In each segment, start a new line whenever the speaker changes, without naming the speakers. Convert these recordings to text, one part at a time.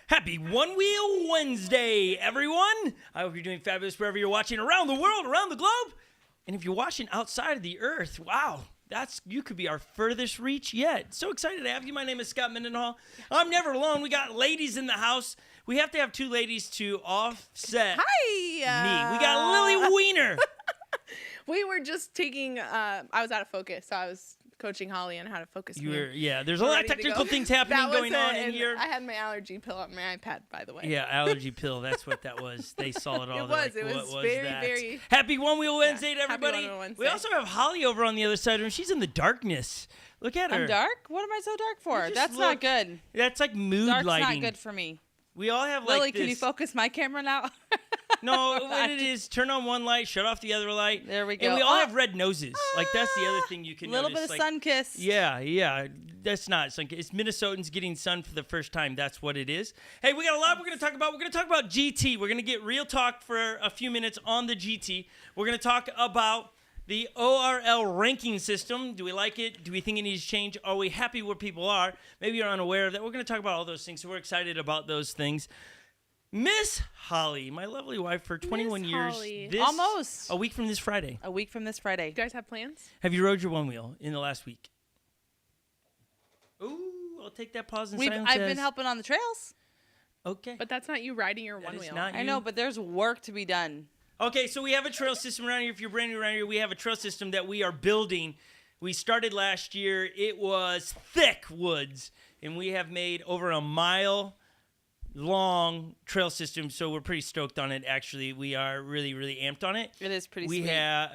Happy One Wheel Wednesday, everyone. I hope you're doing fabulous wherever you're watching around the world, around the globe. And if you're watching outside of the earth, wow, you could be our furthest reach yet. So excited to have you. My name is Scot Mendenhall. I'm never alone. We got ladies in the house. We have to have two ladies to offset me. We got Lily Wiener.
We were just taking, I was out of focus, so I was coaching Holly on how to focus.
There's a lot of technical things happening going on in here.
I had my allergy pill on my iPad, by the way.
Yeah, allergy pill. That's what that was. They saw it all.
It was very.
Happy One Wheel Wednesday to everybody.
Happy One Wheel Wednesday.
We also have Holly over on the other side of her. She's in the darkness. Look at her.
I'm dark? What am I so dark for? That's not good.
That's like mood
Dark's
lighting.
Dark's not good for me.
We all have
Lily,
like this.
can you focus my camera now?
No, what it is, turn on one light, shut off the other light.
There we go.
And we all have red noses. Like, that's the other thing you can notice.
A little bit of sun kiss.
Yeah. That's not sun kiss. It's Minnesotans getting sun for the first time. That's what it is. Hey, we got a lot we're going to talk about. We're going to talk about GT. We're going to get real talk for a few minutes on the GT. We're going to talk about the ORL ranking system. Do we like it? Do we think it needs to change? Are we happy where people are? Maybe you're unaware of that. We're going to talk about all those things, so we're excited about those things. Miss Holly, my lovely wife for 21 years.
Almost.
A week from this Friday.
A week from this Friday.
You guys have plans?
Have you rode your one wheel in the last week? Ooh, I'll take that pause and silence.
I've been helping on the trails.
Okay.
But that's not you riding your one wheel.
I know, but there's work to be done.
Okay, so we have a trail system around here. If you're brand new around here, we have a trail system that we are building. We started last year. It was thick woods, and we have made over a mile long trail system, so we're pretty stoked on it. Actually, we are really amped on it.
It is pretty sweet.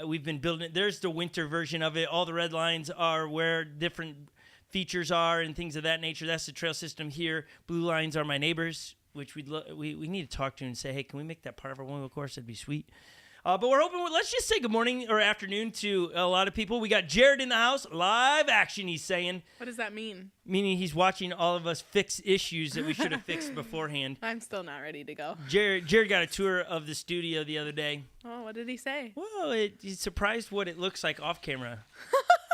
We've been building it. There's the winter version of it. All the red lines are where different features are and things of that nature. That's the trail system here. Blue lines are my neighbors, which we need to talk to and say, hey, can we make that part of our one wheel course? That'd be sweet. But we're hoping, let's just say good morning or afternoon to a lot of people. We got Jared in the house, live action, he's saying.
What does that mean?
Meaning he's watching all of us fix issues that we should have fixed beforehand.
I'm still not ready to go.
Jared got a tour of the studio the other day.
Oh, what did he say?
Well, he's surprised what it looks like off camera.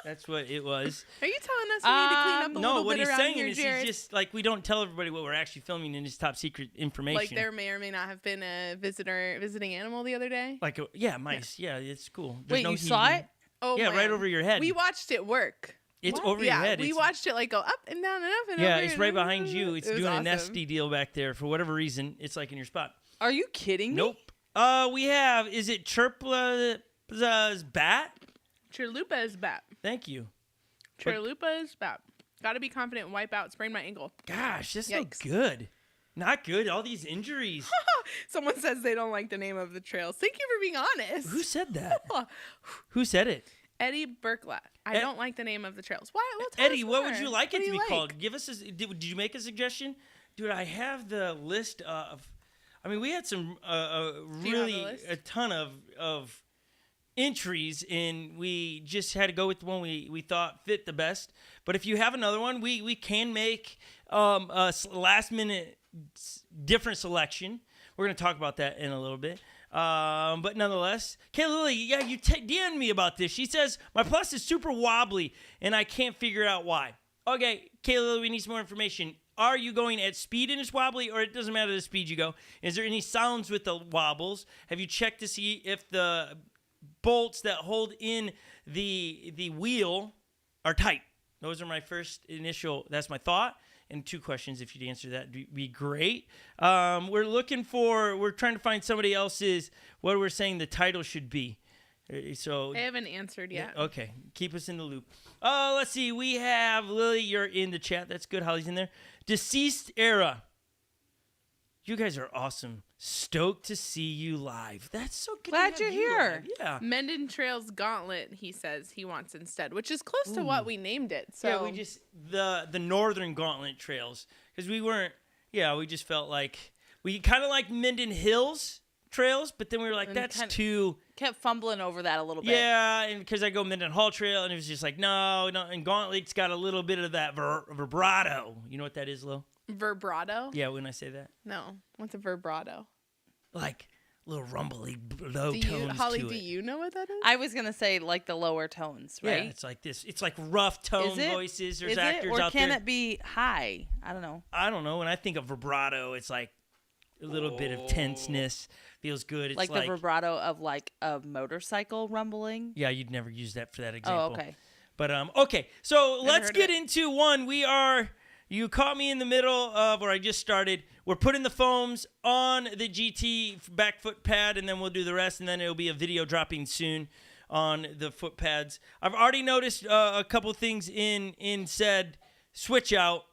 That's what it was.
Are you telling us we need to clean up a little
what
bit
he's
around
saying
here,
is
Jared?
he's just like, we don't tell everybody what we're actually filming in his top secret information.
Like there may or may not have been a visiting animal the other day.
Like mice. Yeah, it's cool.
Wait, you saw it?
Oh,
yeah,
man.
right over your head.
We watched it work.
It's over your head.
We watched it like go up and down and up and over.
Yeah, it's right behind you. It's doing
awesome.
a nesty deal back there. For whatever reason, it's like in your spot.
Are you kidding me?
Nope. We have, is it Chirlupa's bat?
Chirlupa's bat.
Thank you.
Chirlupa's bat. Gotta be confident, wipe out, sprain my ankle.
Gosh, that's not good. Not good. All these injuries.
Someone says they don't like the name of the trails. Thank you for being honest.
Who said that? Who said it?
Eddie Berklat. I don't like the name of the trails. Why? Well,
Eddie, what would you like it to be called? Give us. Did you make a suggestion? Dude, I have the list of. I mean, we had some a ton of entries, and we just had to go with the one we thought fit the best. But if you have another one, we can make a last minute different selection. We're going to talk about that in a little bit. But nonetheless, Lily, yeah, you DM'd me about this. She says, my plus is super wobbly, and I can't figure out why. Okay, Lily, we need some more information. Are you going at speed and it's wobbly, or it doesn't matter the speed you go? Is there any sounds with the wobbles? Have you checked to see if the bolts that hold in the wheel are tight? Those are my first initial, that's my thought. And two questions, if you'd answer that, would be great. We're trying to find somebody else's, what we're saying the title should be. So
I haven't answered yet.
Okay, keep us in the loop. Let's see, we have Lily, you're in the chat. That's good, Holly's in there. Deceased Era. You guys are awesome. Stoked to see you live. That's so good.
Glad you're here.
Yeah.
Menden Trails Gauntlet, he says he wants instead, which is close to what we named it. So
yeah, we just the northern Gauntlet trails, because we just felt like we kind of like Minden Hills trails, but then we were like, that's too.
Kept fumbling over that a little bit.
Yeah, and because I go Mendenhall Trail, and it was just like, no, and Gauntlet's got a little bit of that vibrato. You know what that is, Lo?
Vibrato?
Yeah, when I say that.
No. What's a vibrato?
Like little rumbly low tones
Holly,
to
do
it.
you know what that is?
I was gonna say like the lower tones, right?
Yeah, it's like this. It's like rough tone
Is it?
voices. There's
Is it?
actors
Or
out
can
there.
it be high? I don't know.
I don't know. When I think of vibrato, it's like a little bit of tenseness. Feels good. It's
Like the vibrato of like a motorcycle rumbling.
Yeah, you'd never use that for that example.
Oh, okay.
But okay. So let's
heard
get
of it.
into one. You caught me in the middle of where I just started. We're putting the foams on the GT back foot pad, and then we'll do the rest, and then it'll be a video dropping soon on the foot pads. I've already noticed a couple things in said switch out.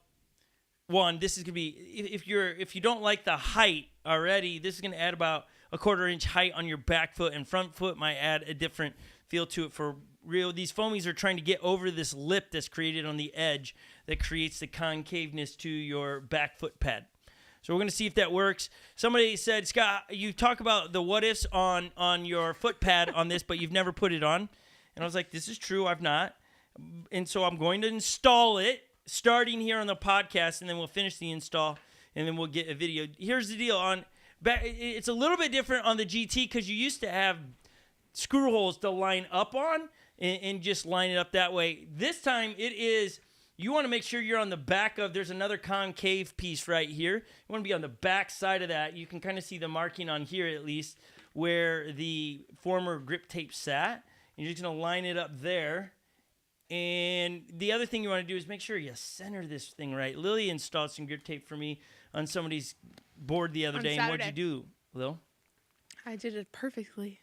One, this is gonna be if you don't like the height already, this is gonna add about a 1/4 inch height on your back foot, and front foot might add a different feel to it for real. These foamies are trying to get over this lip that's created on the edge that creates the concaveness to your back foot pad. So we're going to see if that works. Somebody said, Scott, you talk about the what ifs on your foot pad on this, but you've never put it on. And I was like, this is true, I've not. And so I'm going to install it starting here on the podcast, and then we'll finish the install, and then we'll get a video. Here's the deal. It's a little bit different on the GT because you used to have screw holes to line up on and just line it up that way. This time it is, you want to make sure you're on the back of, there's another concave piece right here. You want to be on the back side of that. You can kind of see the marking on here at least where the former grip tape sat. And you're just going to line it up there. And the other thing you want to do is make sure you center this thing right. Lily installed some grip tape for me on somebody's board the other
On
day.
Saturday.
And what'd you do, Lil?
I did it perfectly.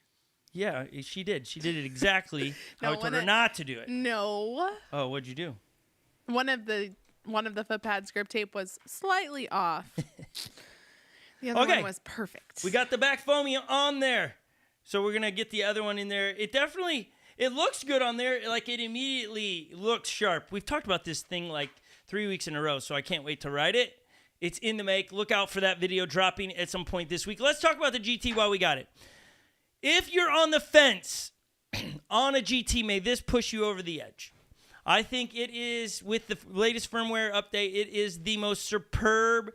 Yeah, she did. She did it exactly how I
No,
told her not to do it.
No.
Oh, what'd you do?
One of the foot pads grip tape was slightly off. The other
Okay.
one was perfect.
We got the back foamy on there. So we're going to get the other one in there. It looks good on there. Like, it immediately looks sharp. We've talked about this thing like 3 weeks in a row, so I can't wait to ride it. It's in the make. Look out for that video dropping at some point this week. Let's talk about the GT while we got it. If you're on the fence on a GT, may this push you over the edge. I think it is, with the latest firmware update, it is the most superb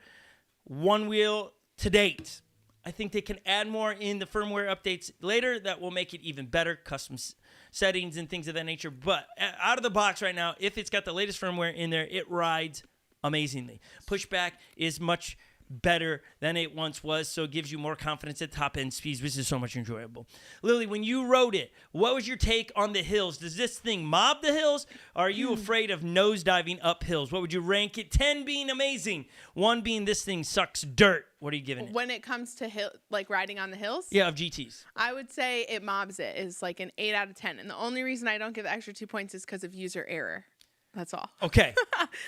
one wheel to date. I think they can add more in the firmware updates later that will make it even better, custom settings and things of that nature. But out of the box right now, if it's got the latest firmware in there, it rides amazingly. Pushback is much better than it once was, so it gives you more confidence at top end speeds, which is so much enjoyable. Lily, when you rode it, what was your take on the hills? Does this thing mob the hills? Or are you afraid of nosediving up hills? What would you rank it? 10 being amazing, 1 being this thing sucks dirt. What are you giving it?
When it comes to riding on the hills,
Yeah, of GTs.
I would say it mobs it. Is like an 8 out of 10. And the only reason I don't give the extra 2 points is because of user error. That's all.
Okay.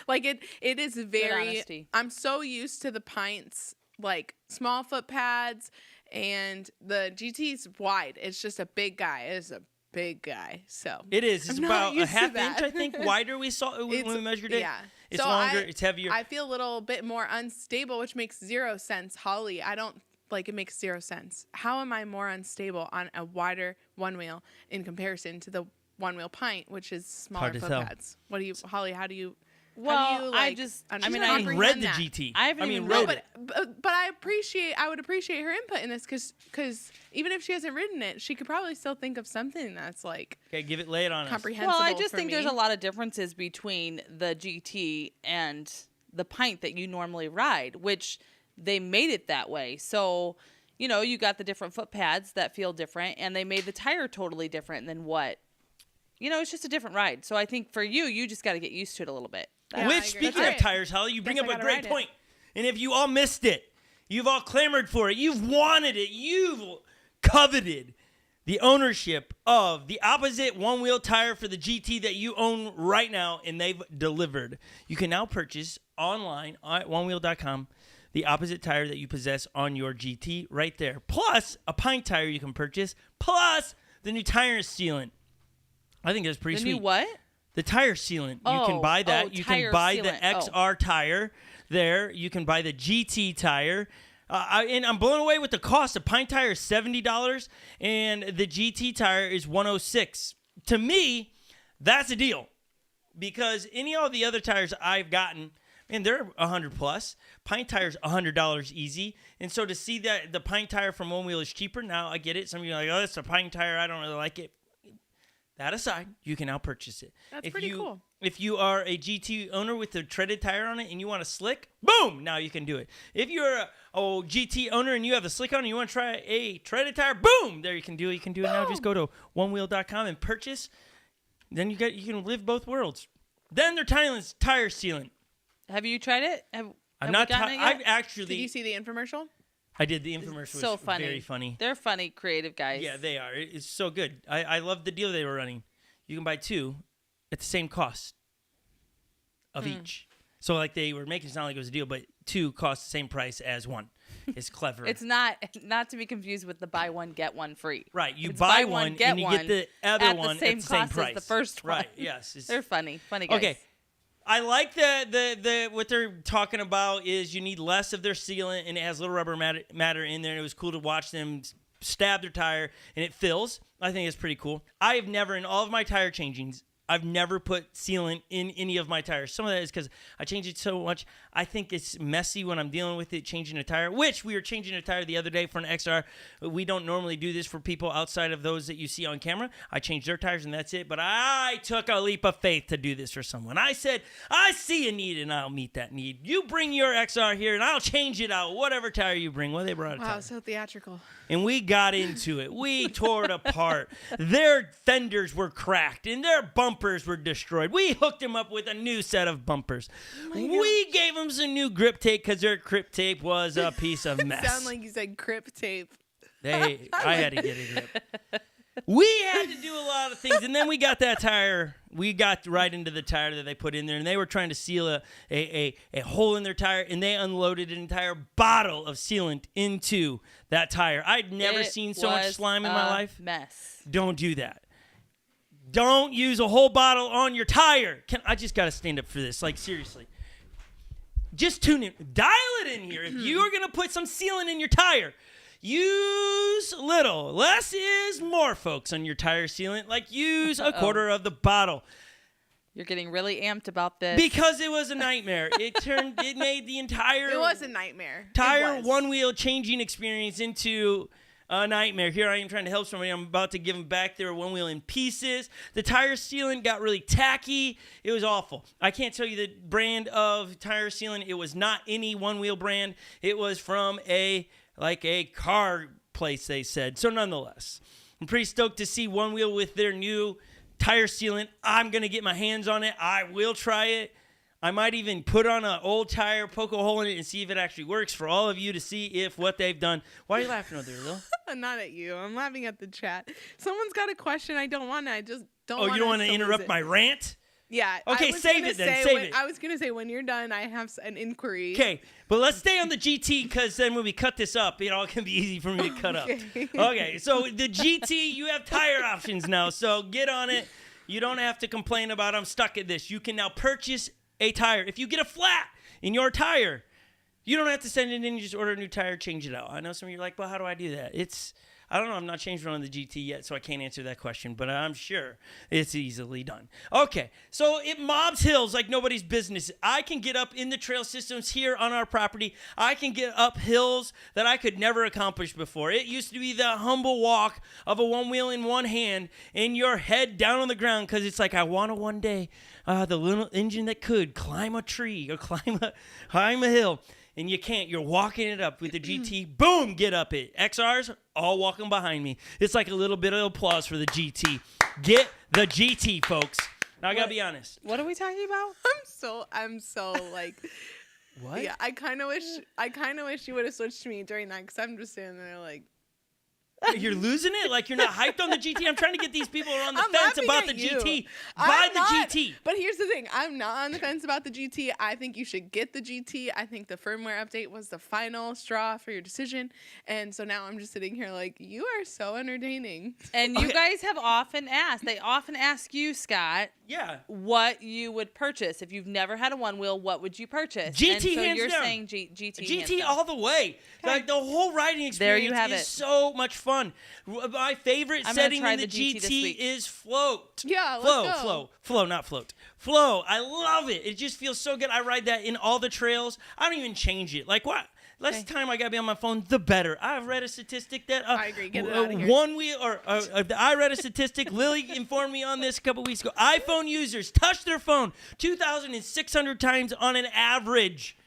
Like it is very.
honesty.
I'm so used to the pints, like small foot pads, and the GT's wide. It's just a big guy. It is a big guy. So
It is. It's
I'm not
about a
used to
half
that.
inch, I think, wider when we measured it.
Yeah.
It's
So
longer. It's heavier.
I feel a little bit more unstable, which makes 0 sense. Holly, I don't like it. Makes 0 sense. How am I more unstable on a wider one wheel in comparison to the one wheel pint, which is smaller
Hard to
foot
tell.
pads? What do you, Holly? How do you?
Well,
how do you,
I
like,
just,
I
I mean,
mean,
I
I
haven't
read the
that.
GT.
I haven't even
rode
read
it.
But I would appreciate her input in this because even if she hasn't ridden it, she could probably still think of something that's like
Okay, lay it on us.
comprehensible.
Well, I just
for
think
me.
there's a lot of differences between the GT and the pint that you normally ride, which they made it that way. So, you know, you got the different foot pads that feel different, and they made the tire totally different than what, you know, it's just a different ride. So I think for you just got to get used to it a little bit.
Yeah, I
Which,
agree.
speaking
That's
of
right.
tires, Holly, you bring
Guess
up
I
a
gotta
great
ride it.
point. And if you all missed it, you've all clamored for it, you've wanted it, you've coveted the ownership of the opposite one-wheel tire for the GT that you own right now, and they've delivered. You can now purchase online at onewheel.com the opposite tire that you possess on your GT right there. Plus, a pint tire you can purchase, plus the new tire sealant. I think that's pretty
The
sweet.
new what?
The tire sealant. You can
Oh,
buy that.
oh,
You can
tire
buy the
sealant. Oh.
XR tire there. You can buy the GT tire. And I'm blown away with the cost. A pint tire is $70, and the GT tire is $106. To me, that's a deal. Because any of the other tires I've gotten, And they're $100 plus. Pint tires $100 easy. And so to see that the pint tire from One Wheel is cheaper, now I get it. Some of you are like, oh, that's a pint tire. I don't really like it. That aside, you can now purchase it.
That's pretty cool.
If you are a GT owner with a treaded tire on it and you want a slick, boom, now you can do it. If you're a GT owner and you have a slick on and you want to try a treaded tire, boom, there you can do it. You can do it now. Just go to onewheel.com and purchase. Then you can live both worlds. Then they're tire sealant.
Have you tried it?
I've actually.
Did you see the infomercial?
I did. The infomercial
so
was
funny.
Very funny.
They're funny, creative guys.
Yeah, they are. It's so good. I love the deal they were running. You can buy 2 at the same cost of each. So like they were making it sound like it was a deal, but 2 cost the same price as 1. It's clever.
It's not to be confused with the buy one get one free.
Right. You buy one and you get the other one at the same
cost
price.
as the first one.
Right. Yes.
They're funny guys.
Okay. I like the what they're talking about is you need less of their sealant and it has little rubber matter in there. And it was cool to watch them stab their tire and it fills. I think it's pretty cool. I have never, in all of my tire changings, I've never put sealant in any of my tires. Some of that is because I change it so much. I think it's messy when I'm dealing with it, changing a tire, which we were changing a tire the other day for an XR. We don't normally do this for people outside of those that you see on camera. I changed their tires and that's it. But I took a leap of faith to do this for someone. I said, I see a need and I'll meet that need. You bring your XR here and I'll change it out, whatever tire you bring. Well, they brought a tire.
Wow, so theatrical.
And we got into it. We tore it apart. Their fenders were cracked and their bumpers were destroyed. We hooked them up with a new set of bumpers. We gave them some new grip tape because their grip tape was a piece of mess.
Sound like you said grip tape.
I had to get a grip. We had to do a lot of things. And then we got that tire. We got right into the tire that they put in there. And they were trying to seal a hole in their tire. And they unloaded an entire bottle of sealant into that tire. I'd never seen so much slime in my life.
Mess.
Don't do that. Don't use a whole bottle on your tire. I just got to stand up for this. Like, seriously. Just tune in. Dial it in here. If you're going to put some sealant in your tire, use little. Less is more, folks, on your tire sealant. Like, use a quarter of the bottle.
You're getting really amped about this.
Because it was a nightmare. It made the entire...
It was a nightmare.
Tire one-wheel changing experience into... a nightmare. Here I am trying to help somebody. I'm about to give them back their one wheel in pieces. The tire sealant got really tacky. It was awful. I can't tell you the brand of tire sealant. It was not any one wheel brand. It was from a car place, they said. So nonetheless, I'm pretty stoked to see One Wheel with their new tire sealant. I'm going to get my hands on it. I will try it. I might even put on an old tire, poke a hole in it, and see if it actually works for all of you to see if what they've done. Why are you laughing over there, Lil?
I'm not at you. I'm laughing at the chat. Someone's got a question. I don't want to. I just don't want to.
Oh, you don't want to interrupt my rant?
Yeah.
Okay, save it then. Save it.
I was going to say, when you're done, I have an inquiry.
Okay, but let's stay on the GT because then when we cut this up, it all can be easy for me to cut up. Okay, so the GT, you have tire options now, so get on it. You don't have to complain about I'm stuck at this. You can now purchase a tire. If you get a flat in your tire, you don't have to send it in. You just order a new tire, change it out. I know some of you are like, well, how do I do that? I don't know. I'm not changed on the GT yet, so I can't answer that question, but I'm sure it's easily done. Okay, so it mobs hills like nobody's business. I can get up in the trail systems here on our property. I can get up hills that I could never accomplish before. It used to be the humble walk of a one wheel in one hand and your head down on the ground because it's like, I want to one day, the little engine that could climb a tree or climb a hill. And you can't. You're walking it up with the GT. Boom, get up it. XRs all walking behind me. It's like a little bit of applause for the GT. Get the GT, folks. Now, I got to be honest.
What are we talking about?
I'm so like...
What?
Yeah, I kind of wish you would have switched to me during that because I'm just sitting there like...
You're losing it? Like you're not hyped on the GT? I'm trying to get these people on the fence about the GT. Buy the GT.
But here's the thing. I'm not on the fence about the GT. I think you should get the GT. I think the firmware update was the final straw for your decision. And so now I'm just sitting here like, you are so entertaining.
And you guys have often asked. They often ask you, Scott.
Yeah.
What you would purchase. If you've never had a one wheel, what would you purchase?
GT
and so
hands
you're
down.
saying GT
GT all the way.
Okay.
Like the whole riding experience
there you have
is
it.
so much fun. fun. My favorite setting in the GT is float.
Yeah, let's go.
Flow, not float. Flow. I love it. It just feels so good. I ride that in all the trails. I don't even change it. Like what? Less time I gotta be on my phone, the better. I've read a statistic that
I agree. Get it out of here.
one wheel, I read a statistic. Lily informed me on this a couple weeks ago. iPhone users touch their phone 2,600 times on an average.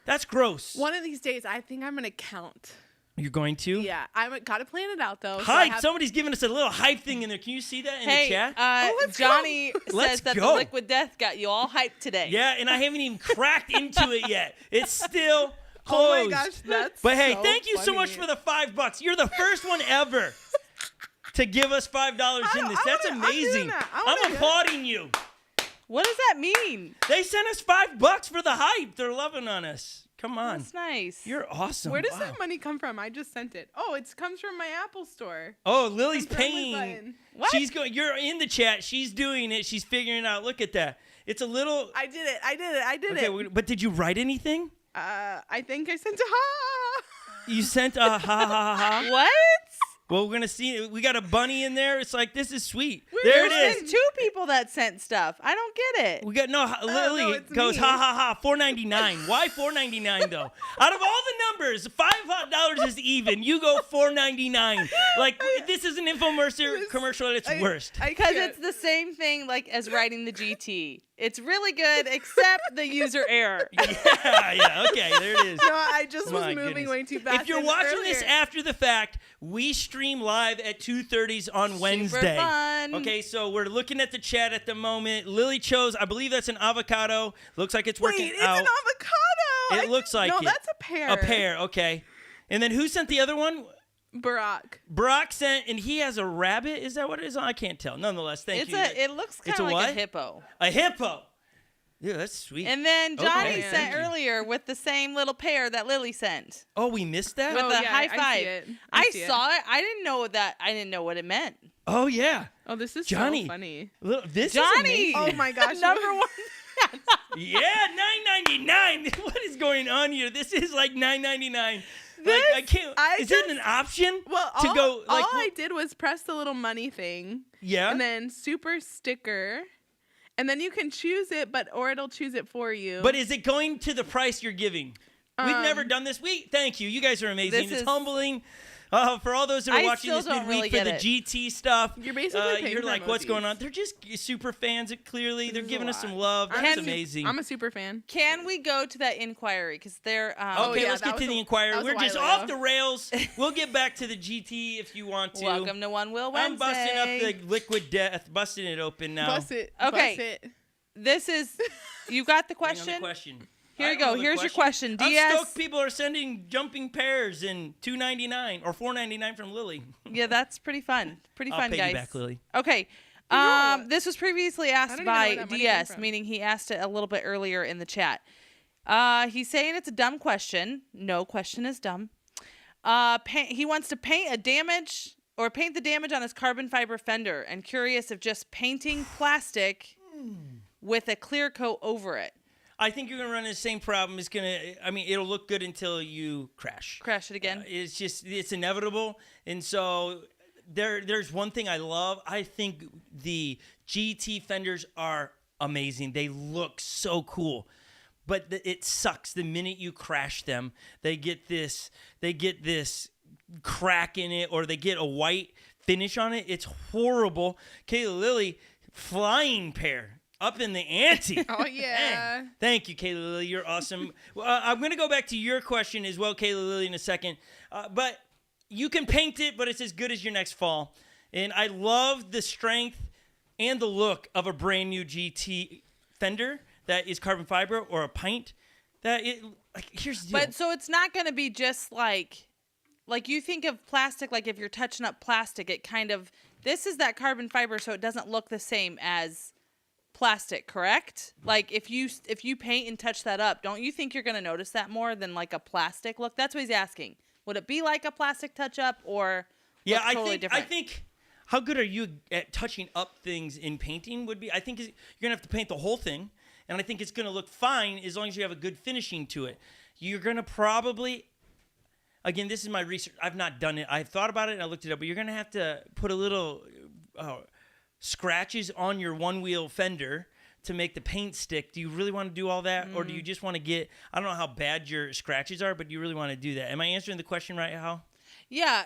That's gross.
One of these days, I think I'm gonna count.
You're going to?
Yeah, I gotta plan it out though.
Hype! Somebody's giving us a little hype thing in there. Can you see that in the chat?
Johnny says that the liquid death got you all hyped today.
Yeah, and I haven't even cracked into it yet. It's still closed.
Oh my gosh, that's
But hey,
so
thank you so
funny.
much for the $5. You're the first one ever to give us $5 in this. That's amazing. I'm applauding you.
What does that mean?
They sent us $5 for the hype. They're loving on us. Come on.
That's nice.
You're awesome.
Where does that money come from? I just sent it. Oh, it comes from my Apple store.
Oh, Lily's
Comes from
paying.
Amazon.
What?
She's going. You're in the chat. She's doing it. She's figuring it out. Look at that. It's a little.
I did it.
Okay, but did you write anything?
I think I sent a ha.
You sent a ha ha ha ha.
What?
Well, we're gonna see. We got a bunny in there. It's like this is sweet.
There
it is.
There's 2 people that sent stuff. I don't get it.
We got Lily
it's
goes
me.
ha ha ha $4.99. Why $4.99 though? Out of all the numbers, $5 is even. You go $4.99. Like this is an infomercial commercial at its worst.
Because it's the same thing like as riding the GT. It's really good except the user error.
Yeah. Okay, there it is.
No, I just was
My
moving
goodness.
way too fast.
If you're
and
watching this
earlier-
after the fact, we stream live at 2:30 on Wednesday.
Super fun.
Okay, so we're looking at the chat at the moment. Lily chose, I believe that's an avocado. Looks like it's working
Wait, it's
out.
an avocado.
It looks like
no,
it.
that's a pear.
A pear, okay. And then who sent the other one?
Barack.
Brock sent, and he has a rabbit. Is that what it is? I can't tell. Nonetheless, thank you.
It looks kind
It's a
of like
what?
a hippo.
A hippo. Yeah, that's sweet.
And then Johnny
Okay,
sent
thank you.
earlier with the same little pear that Lily sent.
Oh, we missed that?
With
Oh,
the
yeah,
high
I see
five.
it.
I
see it.
saw it. I didn't know that. I didn't know what it meant.
Oh, yeah.
Oh, this is
Johnny.
so funny.
Look, this
Johnny!
is amazing.
Oh my gosh.
Number one.
Yeah, $9.99. What is going on here? This is like $9.99. Like I can't. Is it an option?
Well,
to go like
all I did was press the little money thing.
yeah.
And then super sticker. And then you can choose it, or it'll choose it for you.
But is it going to the price you're giving? We've never done this. Thank you. You guys are amazing. It's humbling. For all those that are watching this midweek
really
for the
it.
GT stuff,
You're basically paying
you're
for
like, what's going
emojis.
on? They're just super fans. Clearly, they're
is a
giving us
lot.
some love. That's amazing.
I'm a super fan.
Can we go to that inquiry? Because they're.
Okay,
yeah,
let's
that
get
was
to the
a-
inquiry.
that was a
We're just
while
off
ago.
the rails. We'll get back to the GT if you want to.
Welcome to One Wheel Wednesday.
I'm busting up the liquid death, busting it open now.
Bust it.
Okay.
Bust it.
This is. You got the
Hang on
question?
the question.
Here
I
you
don't
go.
know the
Here's your question.
I'm
DS.
stoked people are sending jumping pairs in $2.99 or $4.99 from Lily.
Yeah, that's pretty fun. Pretty
I'll
fun,
pay
guys.
you back, Lily.
Okay.
Yeah.
This was previously
I
asked
don't even know where
by
that money
DS,
came from.
meaning he asked it a little bit earlier in the chat. He's saying it's a dumb question. No question is dumb. He wants to paint the damage on his carbon fiber fender and curious if just painting plastic with a clear coat over it.
I think you're going to run into the same problem. It'll look good until you crash.
Crash it again.
It's inevitable. And so there's one thing I love. I think the GT fenders are amazing. They look so cool. But it sucks the minute you crash them. They get this crack in it, or they get a white finish on it. It's horrible. Kayla Lily, flying pair. Up in the ante.
Oh, yeah.
Dang. Thank you, Kayla Lily. You're awesome. I'm going to go back to your question as well, Kayla Lily, in a second. But you can paint it, but it's as good as your next fall. And I love the strength and the look of a brand new GT fender that is carbon fiber or a pint. Here's the deal.
But so it's not going to be just like you think of plastic, like if you're touching up plastic, this is that carbon fiber, so it doesn't look the same as plastic, correct? Like if you paint and touch that up, don't you think you're going to notice that more than like a plastic look? That's what he's asking. Would it be like a plastic touch up or look totally different?
I think how good are you at touching up things in painting would be. I think you're going to have to paint the whole thing, and I think it's going to look fine as long as you have a good finishing to it. You're going to probably again, this is my research. I've not done it. I thought about it and I looked it up, but you're going to have to put a little scratches on your one-wheel fender to make the paint stick. Do you really want to do all that? Or do you just want to get, I don't know how bad your scratches are, but you really want to do that? Am I answering the question right, Hal?
Yeah.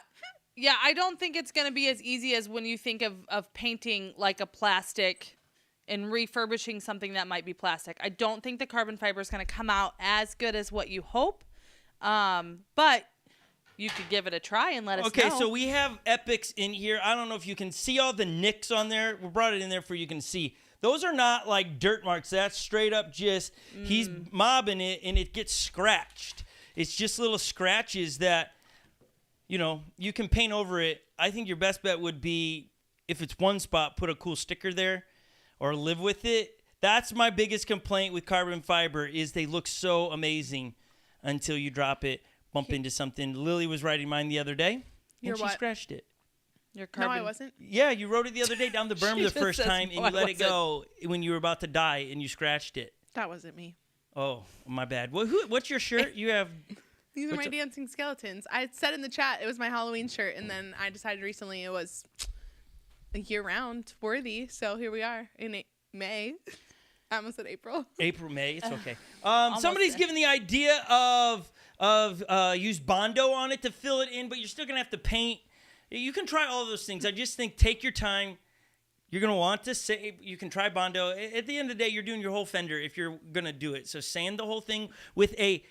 Yeah, I don't think it's going to be as easy as when you think of painting like a plastic and refurbishing something that might be plastic. I don't think the carbon fiber is going to come out as good as what you hope. But you could give it a try and let us know.
Okay, so we have epics in here. I don't know if you can see all the nicks on there. We brought it in there for you can see. Those are not like dirt marks. That's straight up just he's mobbing it and it gets scratched. It's just little scratches that, you know, you can paint over it. I think your best bet would be, if it's one spot, put a cool sticker there or live with it. That's my biggest complaint with carbon fiber is they look so amazing until you drop it, bump into something. Lily was riding mine the other day, and she scratched it.
Your carbon...
No, I wasn't.
Yeah, you rode it the other day down the berm the first time, and you let it go when you were about to die, and you scratched it.
That wasn't me.
Oh, my bad. Well, what's your shirt? You have...
These are my dancing skeletons. I said in the chat it was my Halloween shirt, and then I decided recently it was year-round worthy. So here we are in May. I almost said April.
May. It's okay. Somebody's given the idea of use Bondo on it to fill it in, but you're still gonna have to paint. You can try all those things. I just think take your time. You're gonna want to say you can try Bondo. At the end of the day, you're doing your whole fender if you're gonna do it. So sand the whole thing with a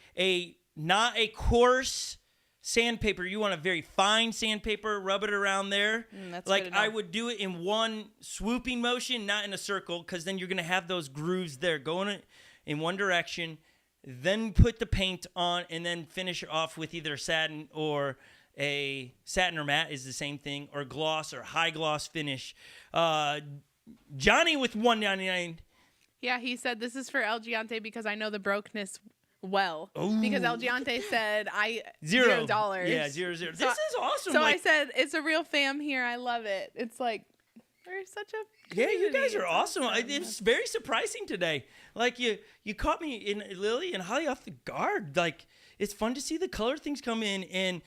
not a coarse sandpaper. You want a very fine sandpaper. Rub it around there.
That's
like I would do it in one swooping motion, not in a circle, because then you're going to have those grooves there going in one direction. Then put the paint on and then finish it off with either satin or matte is the same thing, or gloss or high gloss finish. Johnny with $1.99.
Yeah, he said this is for El Giante because I know the brokeness well.
Ooh.
Because El Giante said $0.
Yeah, $0.
So,
this is awesome.
So I said it's a real fam here. I love it. It's like we're such a community.
Yeah, you guys are awesome. It's very surprising today. Like you caught me in Lily and Holly off the guard. Like it's fun to see the color things come in and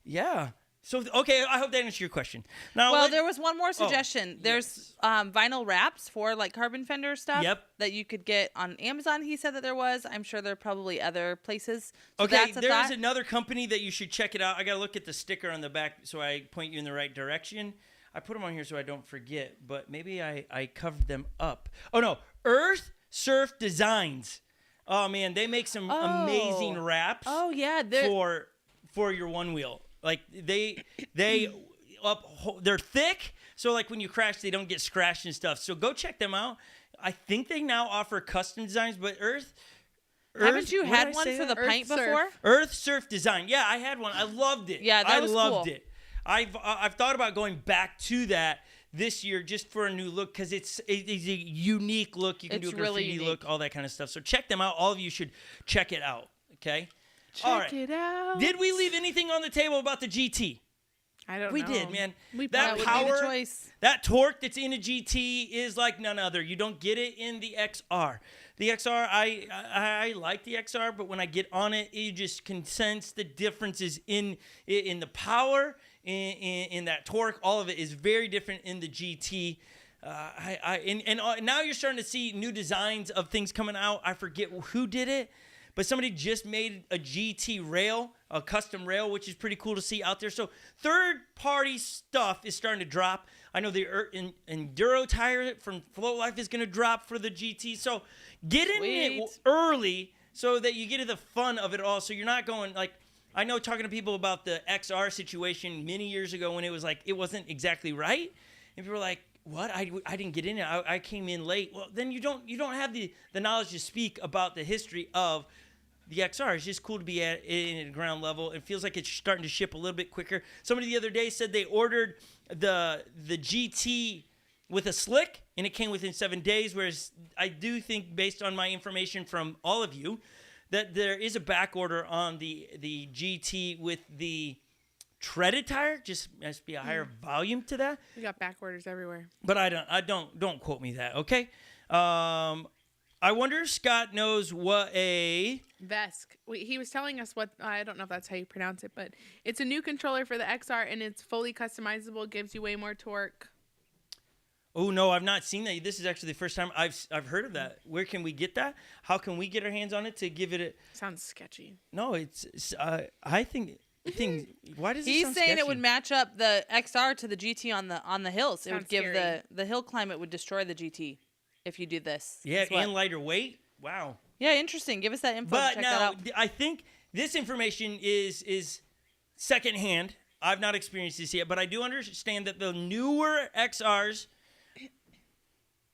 yeah. So, okay, I hope that answers your question. Now,
there was one more suggestion. There's vinyl wraps for, like, carbon fender stuff that you could get on Amazon. He said that there was. I'm sure there are probably other places. So
okay, there's another company that you should check it out. I got to look at the sticker on the back so I point you in the right direction. I put them on here so I don't forget, but maybe I covered them up. Oh, no, Earth Surf Designs. Oh, man, they make some amazing wraps for your one wheel. Like they're thick, so like when you crash, they don't get scratched and stuff. So go check them out. I think they now offer custom designs, but
haven't you had one for the pint before?
Earth Surf Design. Yeah, I had one. I loved it.
Yeah, that was cool.
I loved it. I've thought about going back to that this year just for a new look because it's a unique look. You can do a graffiti look, all that kind of stuff. So check them out. All of you should check it out. Okay.
Check it out.
Did we leave anything on the table about the GT?
I don't know.
We did, man.
That power, choice.
That torque that's in a GT is like none other. You don't get it in the XR. The XR, I like the XR, but when I get on it, you just can sense the differences in the power, in that torque. All of it is very different in the GT. And now you're starting to see new designs of things coming out. I forget who did it. But somebody just made a GT rail, a custom rail, which is pretty cool to see out there. So third-party stuff is starting to drop. I know the Enduro tire from Float Life is going to drop for the GT. So get in it early so that you get to the fun of it all. So you're not going like I know talking to people about the XR situation many years ago when it was like it wasn't exactly right. And people were like, what? I didn't get in it. I came in late. Well, then you don't have the knowledge to speak about the history of the XR. It's just cool to be in ground level. It feels like it's starting to ship a little bit quicker. Somebody the other day said they ordered the GT with a slick, and it came within 7 days, whereas I do think, based on my information from all of you, that there is a back order on the GT with the treaded tire. Just must be a higher volume to that.
We got back orders everywhere.
But I don't quote me that, okay? I wonder if Scott knows what a
Vesk. He was telling us what, I don't know if that's how you pronounce it, but it's a new controller for the XR, and it's fully customizable, gives you way more torque.
Oh, no, I've not seen that. This is actually the first time I've heard of that. Where can we get that? How can we get our hands on it to give it a...
Sounds sketchy.
No, I think why does it
He's
sound
saying
sketchy?
it would match up the XR to the GT on the hills. It
Sounds
would give
scary.
the hill climate would destroy the GT if you do this.
Yeah,
That's what-
and lighter weight. Wow.
Yeah, interesting. Give us that info.
But
Check
now,
that out.
I think this information is secondhand. I've not experienced this yet, but I do understand that the newer XRs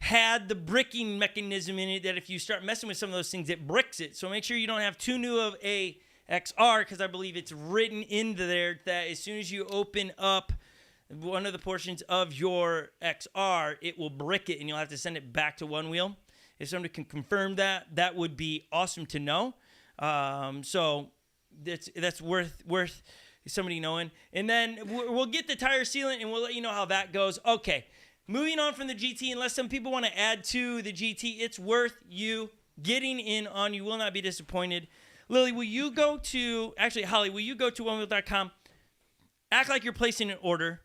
had the bricking mechanism in it that if you start messing with some of those things, it bricks it. So make sure you don't have too new of a XR, because I believe it's written into there that as soon as you open up one of the portions of your XR, it will brick it, and you'll have to send it back to One Wheel. If somebody can confirm that, that would be awesome to know. So that's worth somebody knowing. And then we'll get the tire sealant, and we'll let you know how that goes. Okay, moving on from the GT, unless some people want to add to the GT, it's worth you getting in on. You will not be disappointed. Lily, will you go to, actually, Holly, will you go to onewheel.com, act like you're placing an order,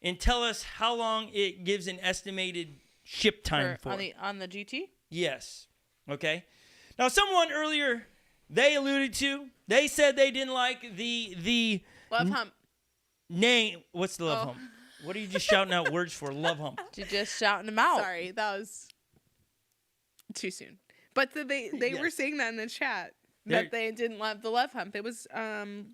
and tell us how long it gives an estimated ship time for?
On the GT?
Yes. Okay. Now, someone earlier, they alluded to, they said they didn't like the
Love hump.
name. What's the love hump? What are you just shouting out words for? Love hump.
You're just shouting them out.
Sorry, that was too soon. But they
Yes.
were saying that in the chat,
They're-
that they didn't love the love hump. It was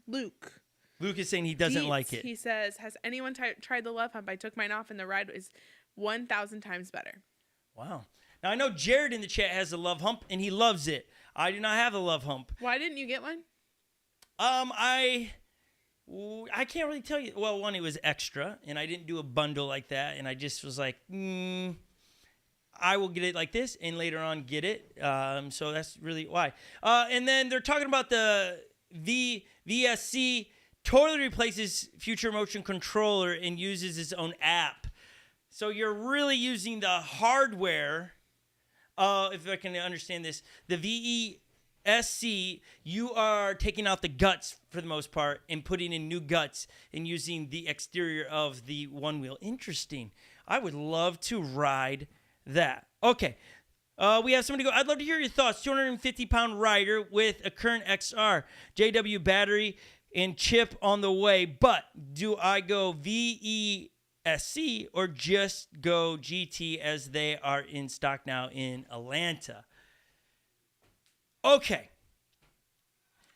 Luke.
Luke is saying he doesn't
Dietz,
like it.
He says, has anyone tried the love hump? I took mine off, and the ride is 1,000 times better.
Wow. Now, I know Jared in the chat has the love hump, and he loves it. I do not have the love hump.
Why didn't you get one?
I can't really tell you. Well, one, it was extra, and I didn't do a bundle like that, and I just was like, I will get it like this, and later on get it. So that's really why. And then they're talking about the VSC totally replaces Future Motion Controller and uses its own app. So you're really using the hardware. If I can understand this, the VESC, you are taking out the guts for the most part and putting in new guts and using the exterior of the One Wheel. Interesting. I would love to ride that. Okay. We have somebody go, I'd love to hear your thoughts. 250-pound rider with a current XR, JW battery, and chip on the way. But do I go VESC or just go GT as they are in stock now in Atlanta? Okay.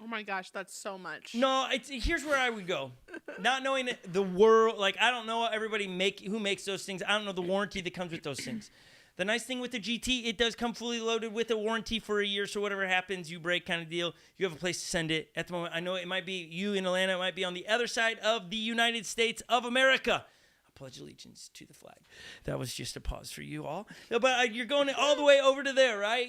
Oh my gosh, that's so much.
No, here's where I would go. Not knowing the world, like I don't know everybody who makes those things. I don't know the warranty that comes with those things. The nice thing with the GT, it does come fully loaded with a warranty for a year, so whatever happens, you break kind of deal. You have a place to send it. At the moment, I know it might be you in Atlanta. It might be on the other side of the United States of America. I pledge allegiance to the flag. That was just a pause for you all. But you're going all the way over to there, right?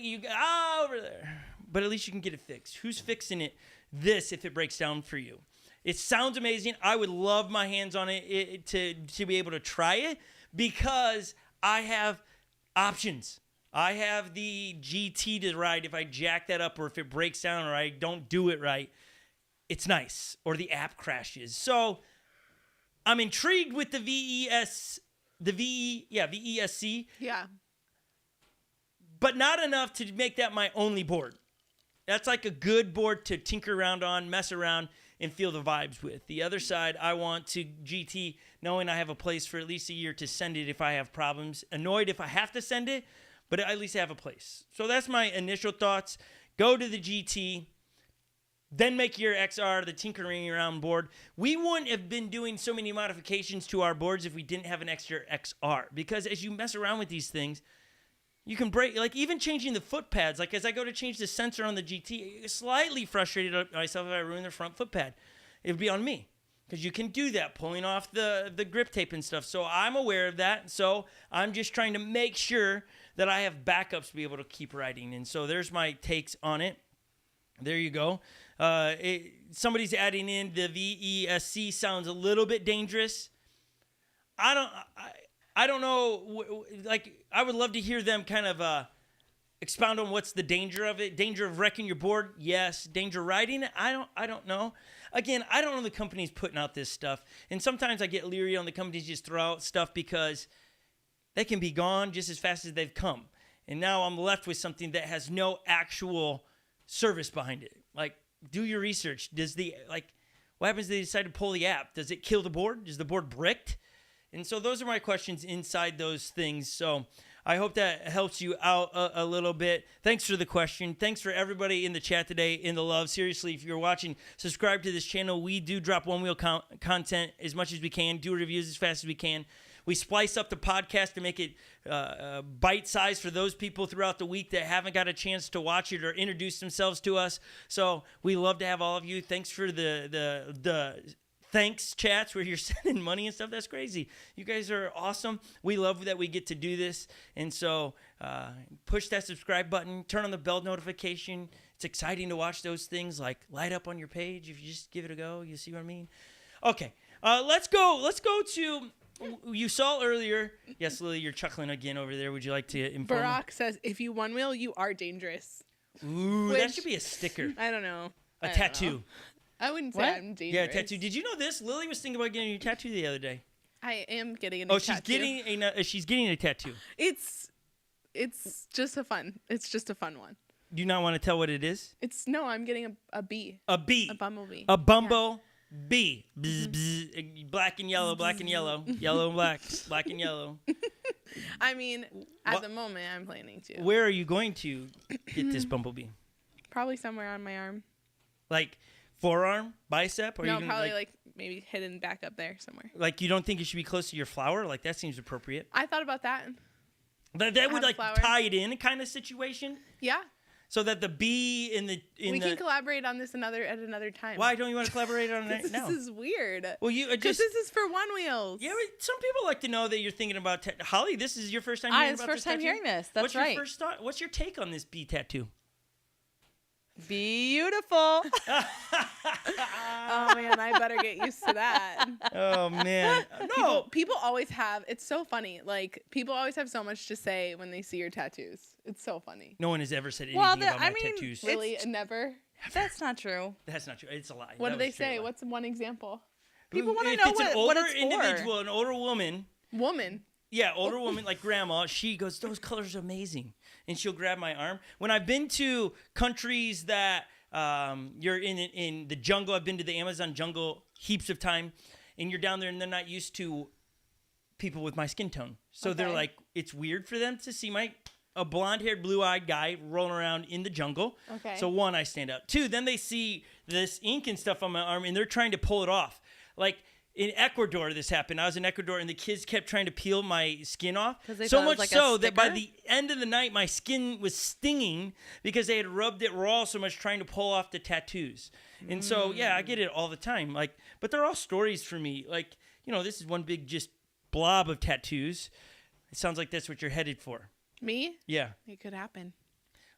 Over there. But at least you can get it fixed. Who's fixing it? This, if it breaks down for you. It sounds amazing. I would love my hands on it to be able to try it because I have options. I have the GT to ride if I jack that up or if it breaks down or I don't do it right. It's nice. Or the app crashes. So I'm intrigued with the VESC.
Yeah.
But not enough to make that my only board. That's like a good board to tinker around on, mess around, and feel the vibes with. The other side, I want to GT knowing I have a place for at least a year to send it if I have problems. Annoyed if I have to send it, but at least have a place. So that's my initial thoughts. Go to the GT, then make your XR the tinkering around board. We wouldn't have been doing so many modifications to our boards if we didn't have an extra XR. Because as you mess around with these things, you can break, like even changing the foot pads. Like as I go to change the sensor on the GT, slightly frustrated myself if I ruin the front foot pad. It would be on me because you can do that, pulling off the grip tape and stuff. So I'm aware of that. So I'm just trying to make sure that I have backups to be able to keep riding. And so there's my takes on it. There you go. Somebody's adding in the VESC sounds a little bit dangerous. I don't know. Like, I would love to hear them kind of expound on what's the danger of it. Danger of wrecking your board? Yes. Danger riding it? I don't know. Again, I don't know the companies putting out this stuff. And sometimes I get leery on the companies just throw out stuff because they can be gone just as fast as they've come. And now I'm left with something that has no actual service behind it. Like, do your research. What happens if they decide to pull the app? Does it kill the board? Is the board bricked? And so those are my questions inside those things. So I hope that helps you out a little bit. Thanks for the question. Thanks for everybody in the chat today, in the love. Seriously, if you're watching, subscribe to this channel. We do drop One Wheel content as much as we can, do reviews as fast as we can. We splice up the podcast to make it bite-sized for those people throughout the week that haven't got a chance to watch it or introduce themselves to us. So we love to have all of you. Thanks for the thanks chats where you're sending money and stuff. That's crazy. You guys are awesome. We love that we get to do this. And so push that subscribe button. Turn on the bell notification. It's exciting to watch those things like light up on your page. If you just give it a go, you see what I mean? Okay, let's go to... You saw earlier. Yes, Lily, you're chuckling again over there. Would you like to inform?
Barack says, if you one wheel, you are dangerous.
Ooh, that should be a sticker.
I don't know.
A tattoo.
I wouldn't say
What?
I'm dangerous.
Yeah, a tattoo. Did you know this? Lily was thinking about getting a tattoo the other day.
I am getting a new tattoo.
She's getting a tattoo.
It's just a fun one.
Do you not want to tell what it is?
I'm getting a bee.
A bee.
A bumblebee.
A bumbo bee. Bzz, bzz. Black and yellow, black and yellow. Yellow and black, black and yellow.
I mean, at the moment, I'm planning to.
Where are you going to get this bumblebee?
Probably somewhere on my arm.
Like forearm, bicep? Or
No, probably like maybe hidden back up there somewhere.
Like you don't think it should be close to your flower? Like that seems appropriate.
I thought about that.
That would like
flower.
tie it in kind of situation.
Yeah.
So that the bee
We can collaborate on this at another time.
Why don't you want to collaborate on it now?
This is weird.
Well, you
Because this is for one wheels.
Yeah, but some people like to know that you're thinking about Holly. This is your first time hearing
It's
about
first
this
time
tattoo?
hearing this. That's
What's
right.
Your first thought? What's your take on this bee tattoo?
Beautiful.
Oh man, I better get used to that.
Oh man, no.
People always have. It's so funny. Like people always have so much to say when they see your tattoos. It's so funny.
No one has ever said anything about my tattoos.
Really, never.
That's not true.
That's not true. It's a lie.
What do they say? What's one example?
People want to know
it's an older
what it's
individual,
for.
an older woman.
Woman.
Yeah, older woman like grandma. She goes, those colors are amazing, and she'll grab my arm. When I've been to countries that you're in the jungle, I've been to the Amazon jungle heaps of time, and you're down there, and they're not used to people with my skin tone, so they're like, it's weird for them to see a blonde-haired, blue-eyed guy rolling around in the jungle.
Okay.
So one, I stand up. Two, then they see this ink and stuff on my arm, and they're trying to pull it off, like. In Ecuador, this happened. I was in Ecuador, and the kids kept trying to peel my skin off. So much so that by the end of the night, my skin was stinging because they had rubbed it raw so much trying to pull off the tattoos. And so, yeah, I get it all the time. Like, but they're all stories for me. Like, this is one big just blob of tattoos. It sounds like that's what you're headed for.
Me?
Yeah.
It could happen.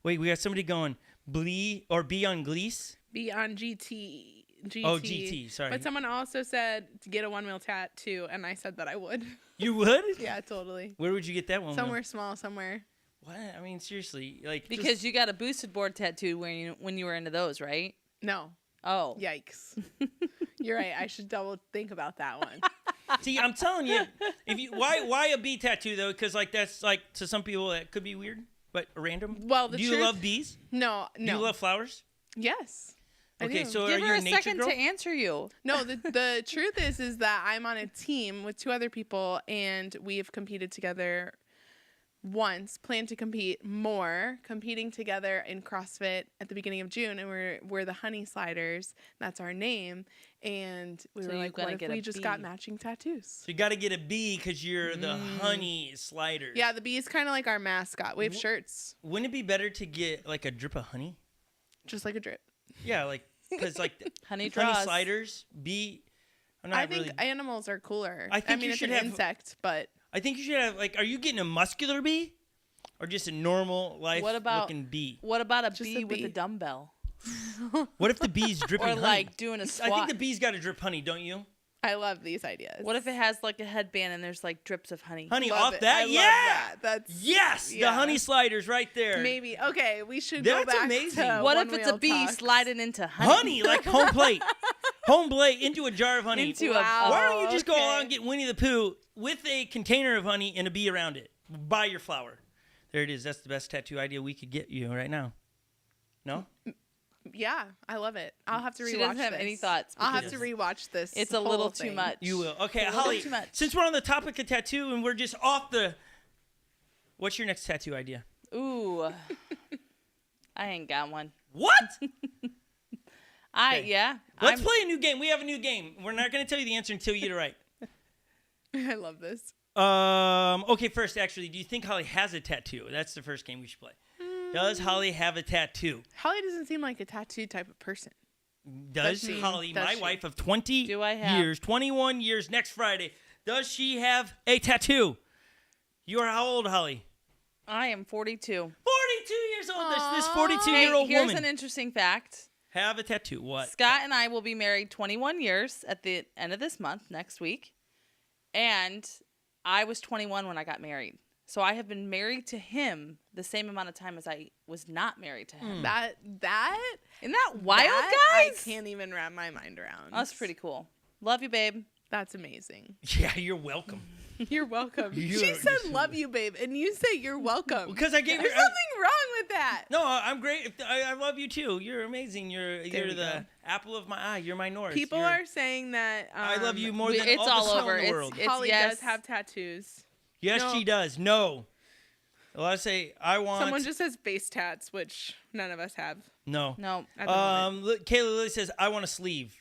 Wait, we got somebody going Blee or Be on Glees?
Be on GT.
Oh, GT, sorry.
But someone also said to get a one-wheel tattoo, and I said that I would.
You would?
Yeah, totally.
Where would you get that one?
Somewhere small, somewhere.
What? I mean, seriously, like
Because you got a boosted board tattoo when you were into those, right?
No.
Oh.
Yikes. You're right. I should double think about that one.
See, I'm telling you, why a bee tattoo though? Because that's like to some people that could be weird, but random.
Well,
do you love bees?
No.
Do you love flowers?
Yes.
Okay, so
Give
are you
her
a
a
nature
second
girl?
to answer you.
No, the truth is that I'm on a team with two other people, and we have competed together once, plan to compete more, competing together in CrossFit at the beginning of June, and we're the Honey Sliders. That's our name. And we were like, what if we just got matching tattoos?
So you got to get a bee because you're the Honey Sliders.
Yeah, the bee is kind of like our mascot. We have shirts.
Wouldn't it be better to get like a drip of honey?
Just like a drip.
Yeah, like because like
honey
sliders, bee.
I think animals are cooler.
I mean,
it's an insect, but
I think you should have are you getting a muscular bee, or just a normal looking bee?
What about a bee with a dumbbell?
What if the bee's dripping
or
honey?
like doing a squat?
I think the bee's got to drip honey, don't you?
I love these ideas.
What if it has like a headband and there's like drips of honey?
Honey,
Love
off
it.
that?
I love
Yeah.
that. That's
Yes,
yeah.
the honey sliders right there.
Maybe. Okay, we should
That's
go back
amazing.
to
What if it's a
One-Wheel
bee
Talks.
sliding into honey?
Honey, like home plate. Home plate into a jar of honey.
Into
Wow.
Why don't you just go
Okay.
out and get Winnie the Pooh with a container of honey and a bee around it? Buy your flower. There it is. That's the best tattoo idea we could get you right now. No?
Yeah, I love it. I'll have to rewatch
She doesn't have
this.
any thoughts
I'll have
because
to rewatch this.
It's a
whole
little too
thing.
much.
You will. Okay,
It's a little
Holly,
too much.
since we're on the topic of tattoo and we're just off the... What's your next tattoo idea?
Ooh. I ain't got one.
What? Okay.
Yeah.
Let's play a new game. We have a new game. We're not going to tell you the answer until you get it right.
I love this.
Okay, first, actually, do you think Holly has a tattoo? That's the first game we should play. Does Holly have a tattoo?
Holly doesn't seem like a tattoo type of person.
Does
she?
Holly,
Does
my
she?
wife of 20
Do I have-
years, 21 years next Friday, does she have a tattoo? You are how old, Holly?
I am 42.
42 years old. This
Aw.
42-year-old
Here's
woman
an interesting fact.
have a tattoo. What?
Scott and I will be married 21 years at the end of this month, next week. And I was 21 when I got married. So I have been married to him the same amount of time as I was not married to him.
That
Isn't that wild,
that
guys?
I can't even wrap my mind around.
That's pretty cool. Love you, babe.
That's amazing.
Yeah, you're welcome.
You're welcome.
You're
She said,
just-
"Love you, babe," and you say, "You're welcome."
Because I gave her...
There's nothing wrong with that.
No, I'm great. I love you too. You're amazing. You're
we
the
go.
apple of my eye. You're my north.
People
You're-
are saying that
I love you more than
it's
all
all
the snow
over.
in the world.
It's
Holly
yes.
does have tattoos.
Yes,
No.
she does. No. Well, I say I want.
Someone just says face tats, which none of us have
no.
No.
at the moment.
Kayla Lily says I want a sleeve.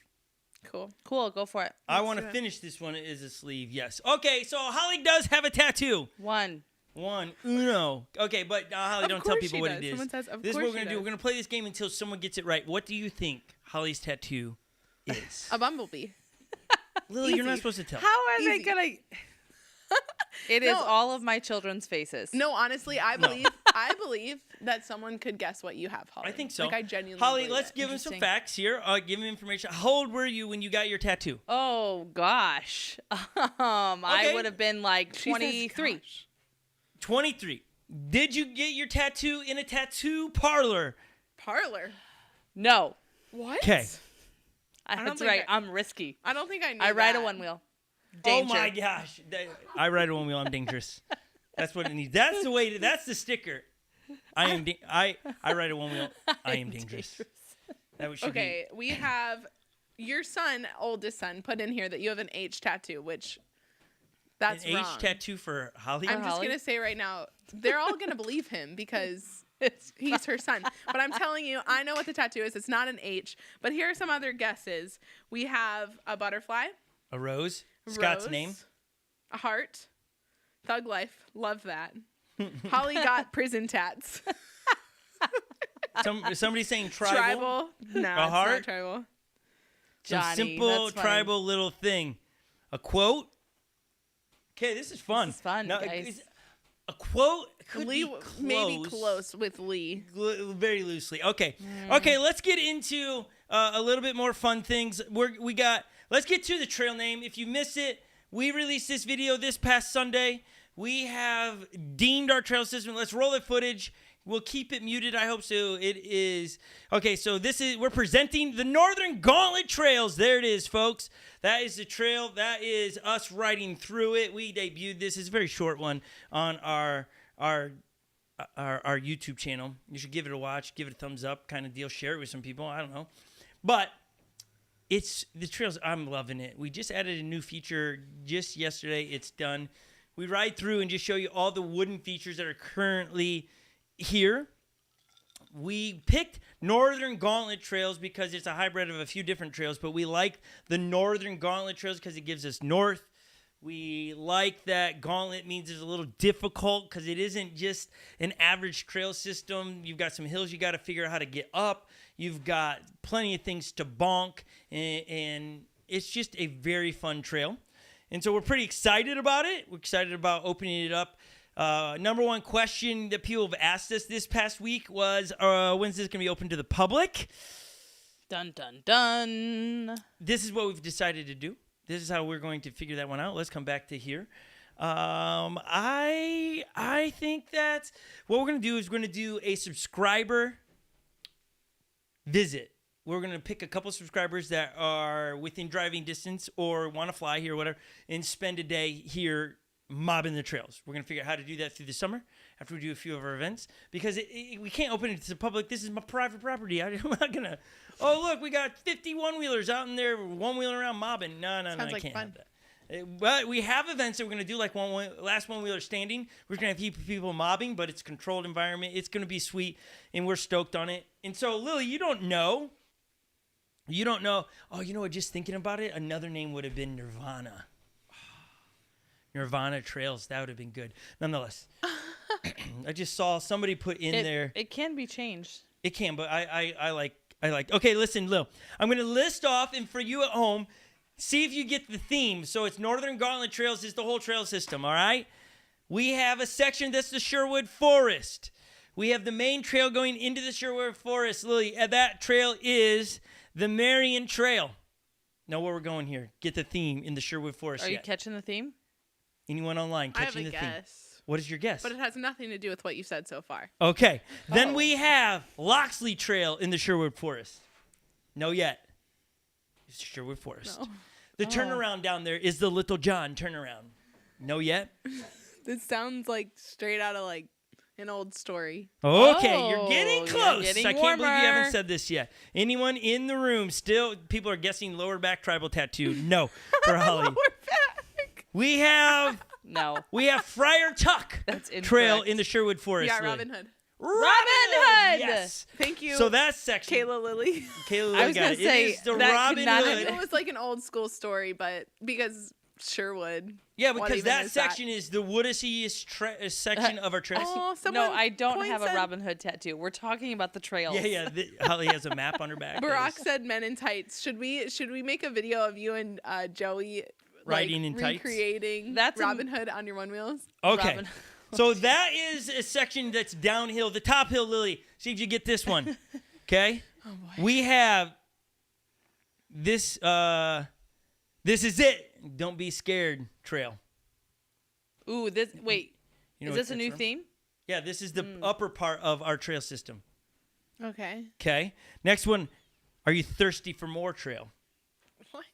Cool.
Cool. Go for it.
I want to
do it.
finish this one as a sleeve. Yes. Okay, so Holly does have a tattoo.
One.
Uno. Okay, but Holly,
Of
don't tell
course
people
she
what
does.
it is.
Someone says, "Of
This is what
course
we're gonna
she
do.
does."
We're gonna play this game until someone gets it right. What do you think Holly's tattoo is?
A bumblebee.
Lily, you're not
Easy.
supposed to tell.
How are they
Easy.
gonna? It is
No.
all of my children's faces.
No, honestly, I
No.
believe that someone could guess what you have, Holly.
I think so.
Like I genuinely.
Holly,
believe
let's
it.
give him some
Interesting.
facts here. Give him information. How old were you when you got your tattoo?
Oh gosh. I
Okay.
would have been like
She says,
23.
"Gosh."
23. Did you get your tattoo in a tattoo parlor?
Parlor.
No.
What?
'Kay.
don't
That's
think
right.
I-
I'm risky.
I don't think I knew.
I ride a
that.
one wheel.
Oh
Danger.
my gosh. I ride a one wheel. I'm dangerous. That's what it needs. That's the way. That's the sticker. I am. I ride a one wheel. I am dangerous. That should
Okay, we have your son, oldest son, put in here that you have an H tattoo, which
be
that's
an
wrong.
H tattoo for Holly.
I'm just
Holly?
gonna say right now, they're all gonna believe him because he's her son. But I'm telling you, I know what the tattoo is. It's not an H. But here are some other guesses. We have a butterfly,
A rose. Scott's
rose,
name.
a heart, thug life. Love that. Holly got prison tats.
Somebody saying tribal.
Tribal. No, it's
heart?
not tribal.
Some
Johnny,
simple
that's funny.
tribal little thing. A quote. Okay, this is fun.
This is fun,
Now,
guys.
a quote could
Lee,
be close.
maybe close with Lee.
Very loosely. Okay. Okay, let's get into a little bit more fun things. Let's get to the trail name. If you missed it, we released this video this past Sunday. We have deemed our trail system. Let's roll the footage. We'll keep it muted. I hope so. It is. Okay, so we're presenting the Northern Gauntlet Trails. There it is, folks. That is the trail. That is us riding through it. We debuted this. It's a very short one on our YouTube channel. You should give it a watch, give it a thumbs up kind of deal, share it with some people. I don't know. But it's the trails. I'm loving it. We just added a new feature just yesterday. It's done. We ride through and just show you all the wooden features that are currently here. We picked Northern Gauntlet Trails because it's a hybrid of a few different trails, but we like the Northern Gauntlet Trails because it gives us north. We like that Gauntlet means it's a little difficult because it isn't just an average trail system. You've got some hills you got to figure out how to get up. You've got plenty of things to bonk, and it's just a very fun trail. And so we're pretty excited about it. We're excited about opening it up. Number one question that people have asked us this past week was, when's this going to be open to the public?
Dun, dun, dun.
This is what we've decided to do. this is how we're going to figure that one out. Let's come back to here. I think that what we're going to do is we're going to do a subscriber visit. We're going to pick a couple of subscribers that are within driving distance or want to fly here or whatever and spend a day here mobbing the trails. We're going to figure out how to do that through the summer after we do a few of our events because we can't open it to the public. This is my private property. I'm not going to, oh, look, we got 50 one-wheelers out in there one-wheeling around mobbing. No, I can't have that. But we have events that we're going to do like last one-wheeler standing. We're going to have people mobbing, but it's a controlled environment. It's going to be sweet, and we're stoked on it. And so, Lily, you don't know. Oh, you know what? Just thinking about it, another name would have been Nirvana. Nirvana Trails. That would have been good. Nonetheless, I just saw somebody put in there.
It can be changed.
It can, but I like. Okay, listen, Lil. I'm going to list off, and for you at home, see if you get the theme. So it's Northern Gauntlet Trails is the whole trail system, all right? We have a section that's the Sherwood Forest. We have the main trail going into the Sherwood Forest, Lily. And that trail is the Marion Trail. Know where we're going here. Get the theme in the Sherwood Forest.
Are you catching the theme?
Anyone online catching the theme?
I have a guess.
What is your guess?
But it has nothing to do with what you said so far.
Okay. Then we have Loxley Trail in the Sherwood Forest. No yet. It's Sherwood Forest. No. The turnaround down there is the Little John turnaround. No yet?
This sounds like straight out of like an old story.
Okay, you're getting close.
Getting
I can't
warmer.
believe you haven't said this yet. Anyone in the room still, people are guessing lower back tribal tattoo. No, for Holly.
Lower back.
We have Friar Tuck Trail in the Sherwood Forest.
Yeah, Robin Hood.
Robin Hood!
Yes.
Thank you.
So that section.
Kayla Lily.
I was going to say,
it is the
that
Robin
could not
Hood.
It was like an old school story, but because Sherwood.
Yeah, because that section is the woodest section of our trail.
Oh,
no, I don't have a Robin Hood tattoo. We're talking about the trails.
Yeah. Holly has a map on her back.
Barack said men in tights. Should we make a video of you and Joey
riding in tights?
Recreating Robin Hood on your one wheels?
Okay. So that is a section that's downhill. The top hill, Lily. See if you get this one. Okay?
Oh boy.
We have this this is it. Don't be scared trail.
Ooh, is this a new theme?
Yeah, this is the upper part of our trail system.
Okay.
Okay. Next one. Are you thirsty for more trail?
What?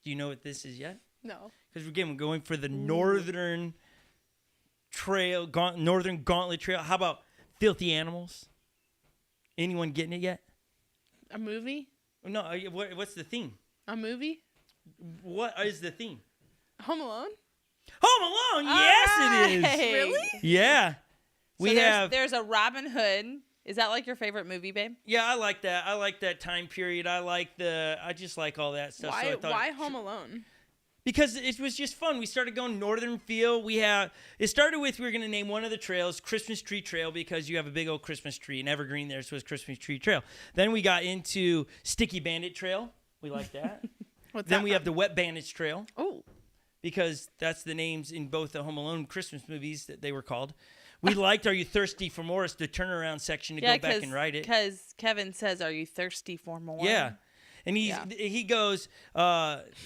Do you know what this is yet?
No.
Because we're going for the northern trail, Northern Gauntlet Trail. How about Filthy Animals? Anyone getting it yet?
A movie?
No. What's the theme?
A movie?
What is the theme?
Home Alone?
Home Alone. Yes, it is.
Really?
Yeah.
There's a Robin Hood. Is that like your favorite movie, babe?
Yeah, I like that. I like that time period. I just like all that stuff.
Why Home Alone?
Because it was just fun. We started going northern feel. It started with we were going to name one of the trails Christmas Tree Trail because you have a big old Christmas tree, an evergreen there, so it's Christmas Tree Trail. Then we got into Sticky Bandit Trail. We like that. Then we have the Wet Bandits Trail.
Oh.
Because that's the names in both the Home Alone Christmas movies that they were called. We liked Are You Thirsty for More? It's the turnaround section to go back and ride it.
Because Kevin says, are you thirsty for more?
Yeah. And he goes,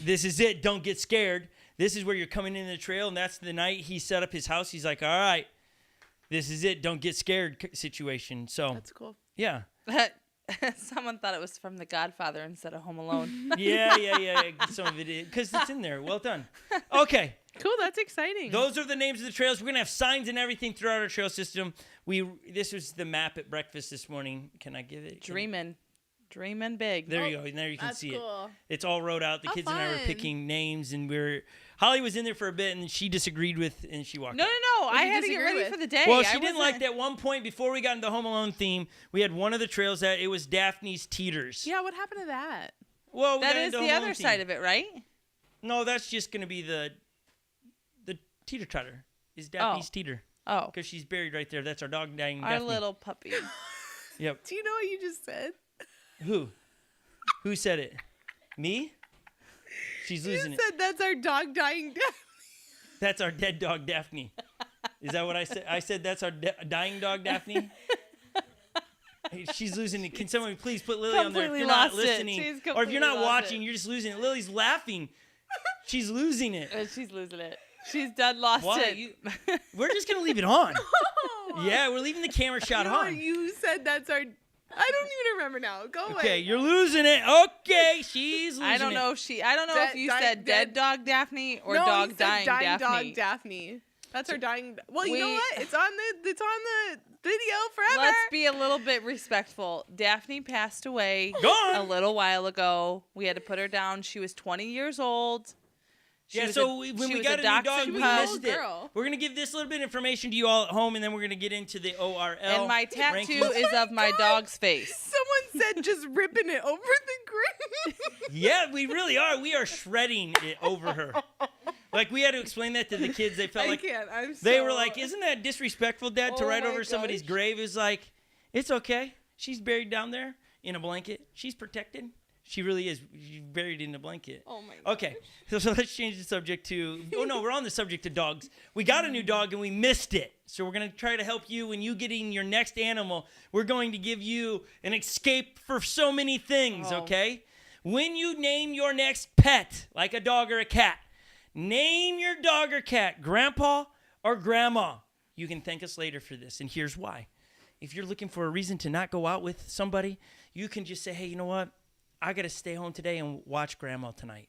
this is it. Don't get scared. This is where you're coming into the trail. And that's the night he set up his house. He's like, all right, this is it. Don't get scared situation. So
that's cool.
Yeah.
Someone thought it was from The Godfather instead of Home Alone.
Yeah. Some of it is. Because it's in there. Well done. Okay.
Cool. That's exciting.
Those are the names of the trails. We're going to have signs and everything throughout our trail system. This was the map at breakfast this morning. Can I give it?
Dreaming big.
There you go. And there you can see
cool.
it. It's all wrote out. The kids and I were picking names, and Holly was in there for a bit, and she disagreed with, and she walked out.
No. I had to get ready for the day.
Well, she didn't like that one point before we got into the Home Alone theme. We had one of the trails that it was Daphne's Teeters.
Yeah, what happened to that?
Well,
that is the other side of it, right?
No, that's just going to be the teeter totter. Is Daphne's Teeter.
Oh.
Because she's buried right there. That's our dog dying.
Our little puppy.
Yep.
Do you know what you just said?
Who? Who said it? Me? She's losing it.
You said that's our dog dying Daphne.
That's our dead dog Daphne. Is that what I said? I said that's our dying dog Daphne. Hey, she's losing it. Can someone please put Lily on there if you're not listening, or if you're not watching, you're just losing it. Lily's laughing. She's losing it.
She's losing it. She's done lost it.
We're just going to leave it on. Yeah, we're leaving the camera shot on.
You said that's our... I don't even remember now. Go away.
Okay, you're losing it. Okay, she's losing it.
I don't know if you said dead dog Daphne or dog dying Daphne.
Dog Daphne. That's our dying. Well, you know what? It's on the video forever.
Let's be a little bit respectful. Daphne passed away a little while ago. We had to put her down. She was 20 years old.
When we got a new dog, we missed it. We're going to give this little bit of information to you all at home, and then we're going to get into the ORL.
And my tattoo is of my dog's face.
Someone said just ripping it over the grave.
Yeah, we really are. We are shredding it over her. Like, we had to explain that to the kids. They felt they were like, isn't that disrespectful, Dad, to write over somebody's grave? It's like, it's okay. She's buried down there in a blanket. She's protected. She really is. She's buried in a blanket.
Oh, my God.
Okay, so let's change the subject to... Oh, no, we're on the subject of dogs. We got a new dog, and we missed it. So we're going to try to help you when you getting your next animal. We're going to give you an escape for so many things, okay? When you name your next pet, like a dog or a cat, name your dog or cat Grandpa or Grandma. You can thank us later for this, and here's why. If you're looking for a reason to not go out with somebody, you can just say, hey, you know what? I got to stay home today and watch Grandma tonight.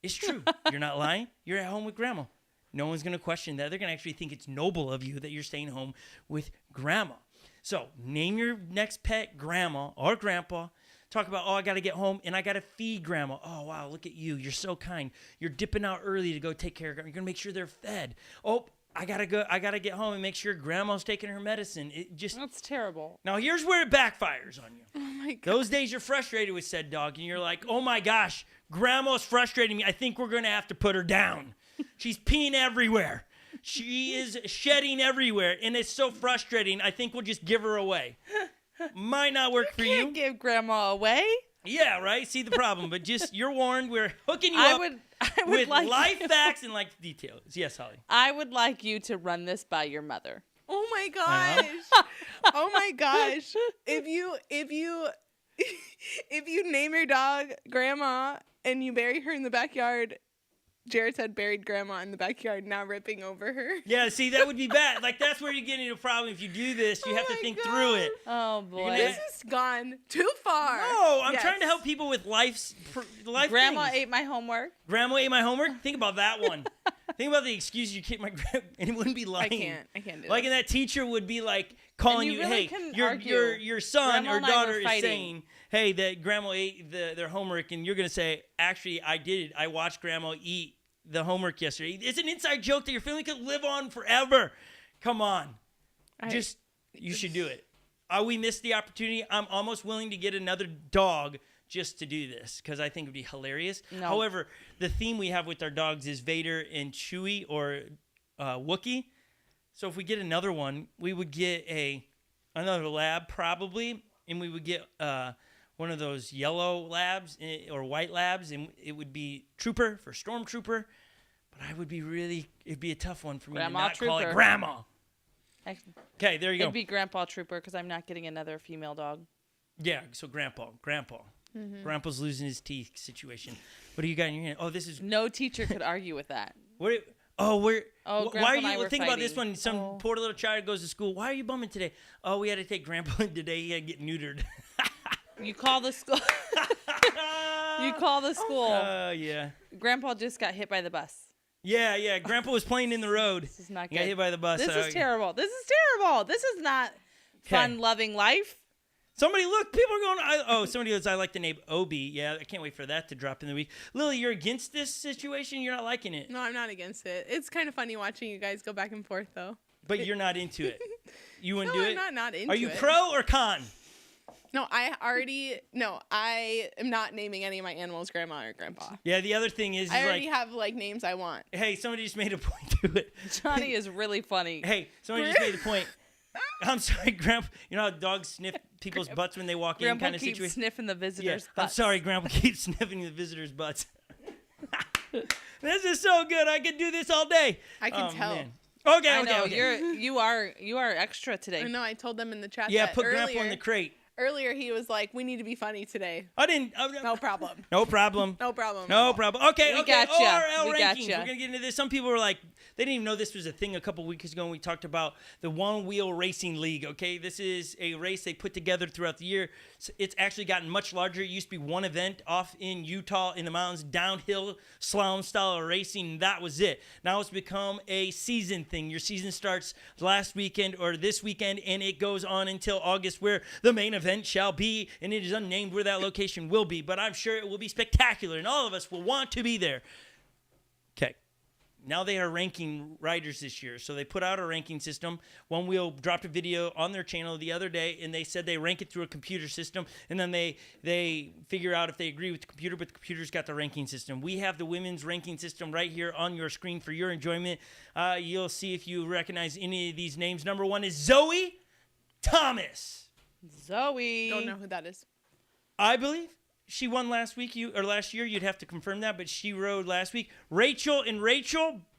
It's true. You're not lying. You're at home with Grandma. No one's going to question that. They're going to actually think it's noble of you that you're staying home with Grandma. So name your next pet Grandma or Grandpa. Talk about, I got to get home and I got to feed Grandma. Oh, wow, look at you. You're so kind. You're dipping out early to go take care of Grandma. You're going to make sure they're fed. Oh, I got to get home and make sure Grandma's taking her medicine.
That's terrible.
Now, here's where it backfires on you.
Oh, my God.
Those days you're frustrated with said dog, and you're like, oh, my gosh, Grandma's frustrating me. I think we're going to have to put her down. She's peeing everywhere. She is shedding everywhere, and it's so frustrating. I think we'll just give her away. Might not work for you.
Can't give Grandma away.
Yeah, right? See the problem. But just, you're warned. We're hooking you up with life facts and life details. Yes, Holly.
I would like you to run this by your mother.
Oh, my gosh. Oh, my gosh. If you name your dog Grandma and you bury her in the backyard, Jared said buried Grandma in the backyard, now ripping over her.
Yeah, see, that would be bad. Like, that's where you get into a problem. If you do this, you have to think through it.
Oh, boy.
This has gone too far.
No, I'm trying to help people with life
Grandma
things.
ate my homework.
Grandma ate my homework? Think about that one. Think about the excuse you kick my grandma, and it wouldn't be lying.
I can't do
like,
that.
And that teacher would be like calling you,
really
hey, your son
Grandma
or daughter is
fighting.
saying, hey, that Grandma ate their homework, and you're going to say, actually, I did it. I watched Grandma eat the homework yesterday. It's an inside joke that your family could live on forever. Come on. You should do it. We missed the opportunity. I'm almost willing to get another dog just to do this because I think it would be hilarious. No. However, the theme we have with our dogs is Vader and Chewie or Wookiee. So if we get another one, we would get another lab probably, and we would get one of those yellow labs or white labs, and it would be Trooper for Stormtrooper. But it'd be a tough one for me to not call it Grandma. Okay, there you go.
It'd be Grandpa Trooper because I'm not getting another female dog.
Yeah, so Grandpa. Mm-hmm. Grandpa's losing his teeth situation. What do you got in your hand? Oh, this is...
No teacher could argue with that.
Why are you... Think about this one.
Some
poor little child goes to school. Why are you bumming today? Oh, we had to take Grandpa in today. He had to get neutered.
You call the school. You call the school.
Yeah.
Grandpa just got hit by the bus.
Yeah. Grandpa was playing in the road.
This is not good.
He got hit by the bus.
This is terrible. This is not fun, loving life.
Somebody look. People are going. Somebody goes. I like the name Obi. Yeah, I can't wait for that to drop in the week. Lily, you're against this situation. You're not liking it.
No, I'm not against it. It's kind of funny watching you guys go back and forth, though.
But you're not into it. You wouldn't do it.
I'm not into it.
Are you pro or con?
No, I am not naming any of my animals Grandma or Grandpa.
Yeah, the other thing is
I already have names I want.
Hey, somebody just made a point to it.
Johnny is really funny.
Hey, somebody just made a point. I'm sorry, Grandpa. You know how dogs sniff people's butts when they walk in kind of situation?
Grandpa keeps sniffing the visitors' butts.
I'm sorry, Grandpa keeps sniffing the visitors' butts. This is so good. I could do this all day.
I can tell.
Man. Okay.
You are extra today.
I know. I told them in the chat.
Yeah,
that
put
earlier.
Grandpa in the crate.
Earlier, he was like, "We need to be funny today."
I didn't.
No problem.
No problem.
No problem.
No problem. Okay,
We
okay.
gotcha.
ORL
We
rankings.
gotcha.
We're gonna get into this. Some people were like, they didn't even know this was a thing a couple weeks ago when we talked about the One Wheel Racing League. Okay, this is a race they put together throughout the year. It's actually gotten much larger. It used to be one event off in Utah in the mountains, downhill slalom style of racing. That was it. Now it's become a season thing. Your season starts last weekend or this weekend, and it goes on until August, where the main event shall be. And it is unnamed where that location will be, but I'm sure it will be spectacular, and all of us will want to be there. Okay. Now they are ranking riders this year, so they put out a ranking system. One Wheel dropped a video on their channel the other day, and they said they rank it through a computer system, and then they figure out if they agree with the computer, but the computer's got the ranking system. We have the women's ranking system right here on your screen for your enjoyment. You'll see if you recognize any of these names. Number 1 is Zoe Thomas.
Zoe.
Don't know who that is.
I believe she won last year. You'd have to confirm that, but she rode last week. Rachel,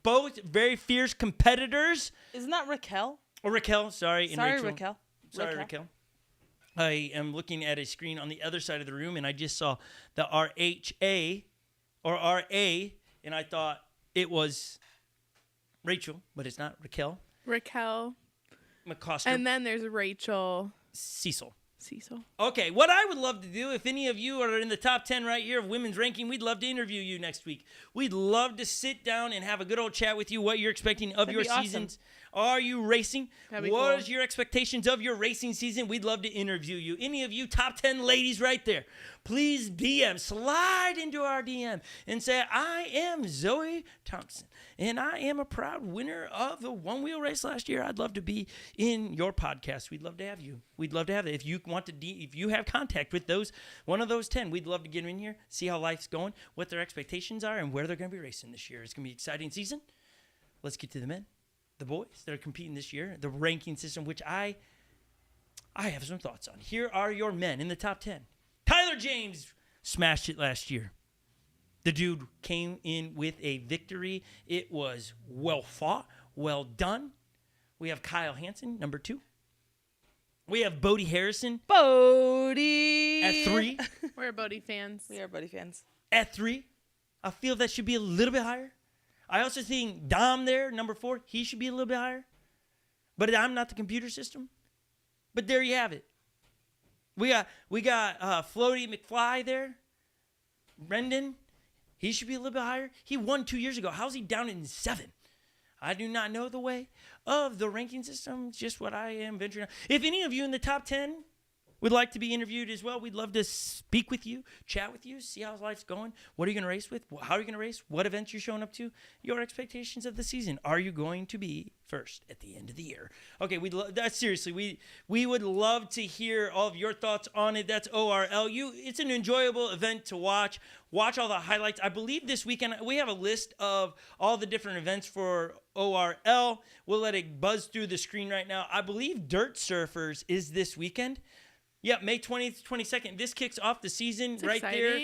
both very fierce competitors.
Isn't that Raquel?
Or Raquel, sorry.
Sorry, Raquel.
Raquel. I am looking at a screen on the other side of the room, and I just saw the RHA or RA, and I thought it was Rachel, but it's not.
Raquel.
McCosker.
And then there's Rachel.
Cecil.
Okay,
what I would love to do, if any of you are in the top 10 right here of women's ranking, we'd love to interview you next week. We'd love to sit down and have a good old chat with you, what you're expecting of your seasons. Are you racing? What is your expectations of your racing season? We'd love to interview you. Any of you top 10 ladies right there, please slide into our DM and say, I am Zoe Thompson, and I am a proud winner of the One Wheel race last year. I'd love to be in your podcast. We'd love to have you. We'd love to have it. If you want to, if you have contact with one of those 10, we'd love to get them in here, see how life's going, what their expectations are, and where they're going to be racing this year. It's going to be an exciting season. Let's get to the men. The boys that are competing this year, the ranking system, which I have some thoughts on. Here are your men in the top 10. Tyler James smashed it last year. The dude came in with a victory. It was well fought, well done. We have Kyle Hansen, number 2. We have BODHI Harrison.
BODHI.
At 3.
We're BODHI fans.
We are BODHI fans.
At 3. I feel that should be a little bit higher. I also think Dom there, number 4, he should be a little bit higher. But I'm not the computer system. But there you have it. We got Floaty McFly there. Brendan, he should be a little bit higher. He won 2 years ago. How's he down in 7? I do not know the way of the ranking system. It's just what I am venturing on. If any of you in the top 10 would like to be interviewed as well, we'd love to speak with you, chat with you, see how life's going. What are you going to race with? How are you going to race? What events you're showing up to? Your expectations of the season. Are you going to be first at the end of the year? Okay, seriously, we would love to hear all of your thoughts on it. That's ORL. It's an enjoyable event to watch. Watch all the highlights. I believe this weekend we have a list of all the different events for ORL. We'll let it buzz through the screen right now. I believe Dirt Surfers is this weekend. Yeah, May 20th, 22nd. This kicks off the season right there.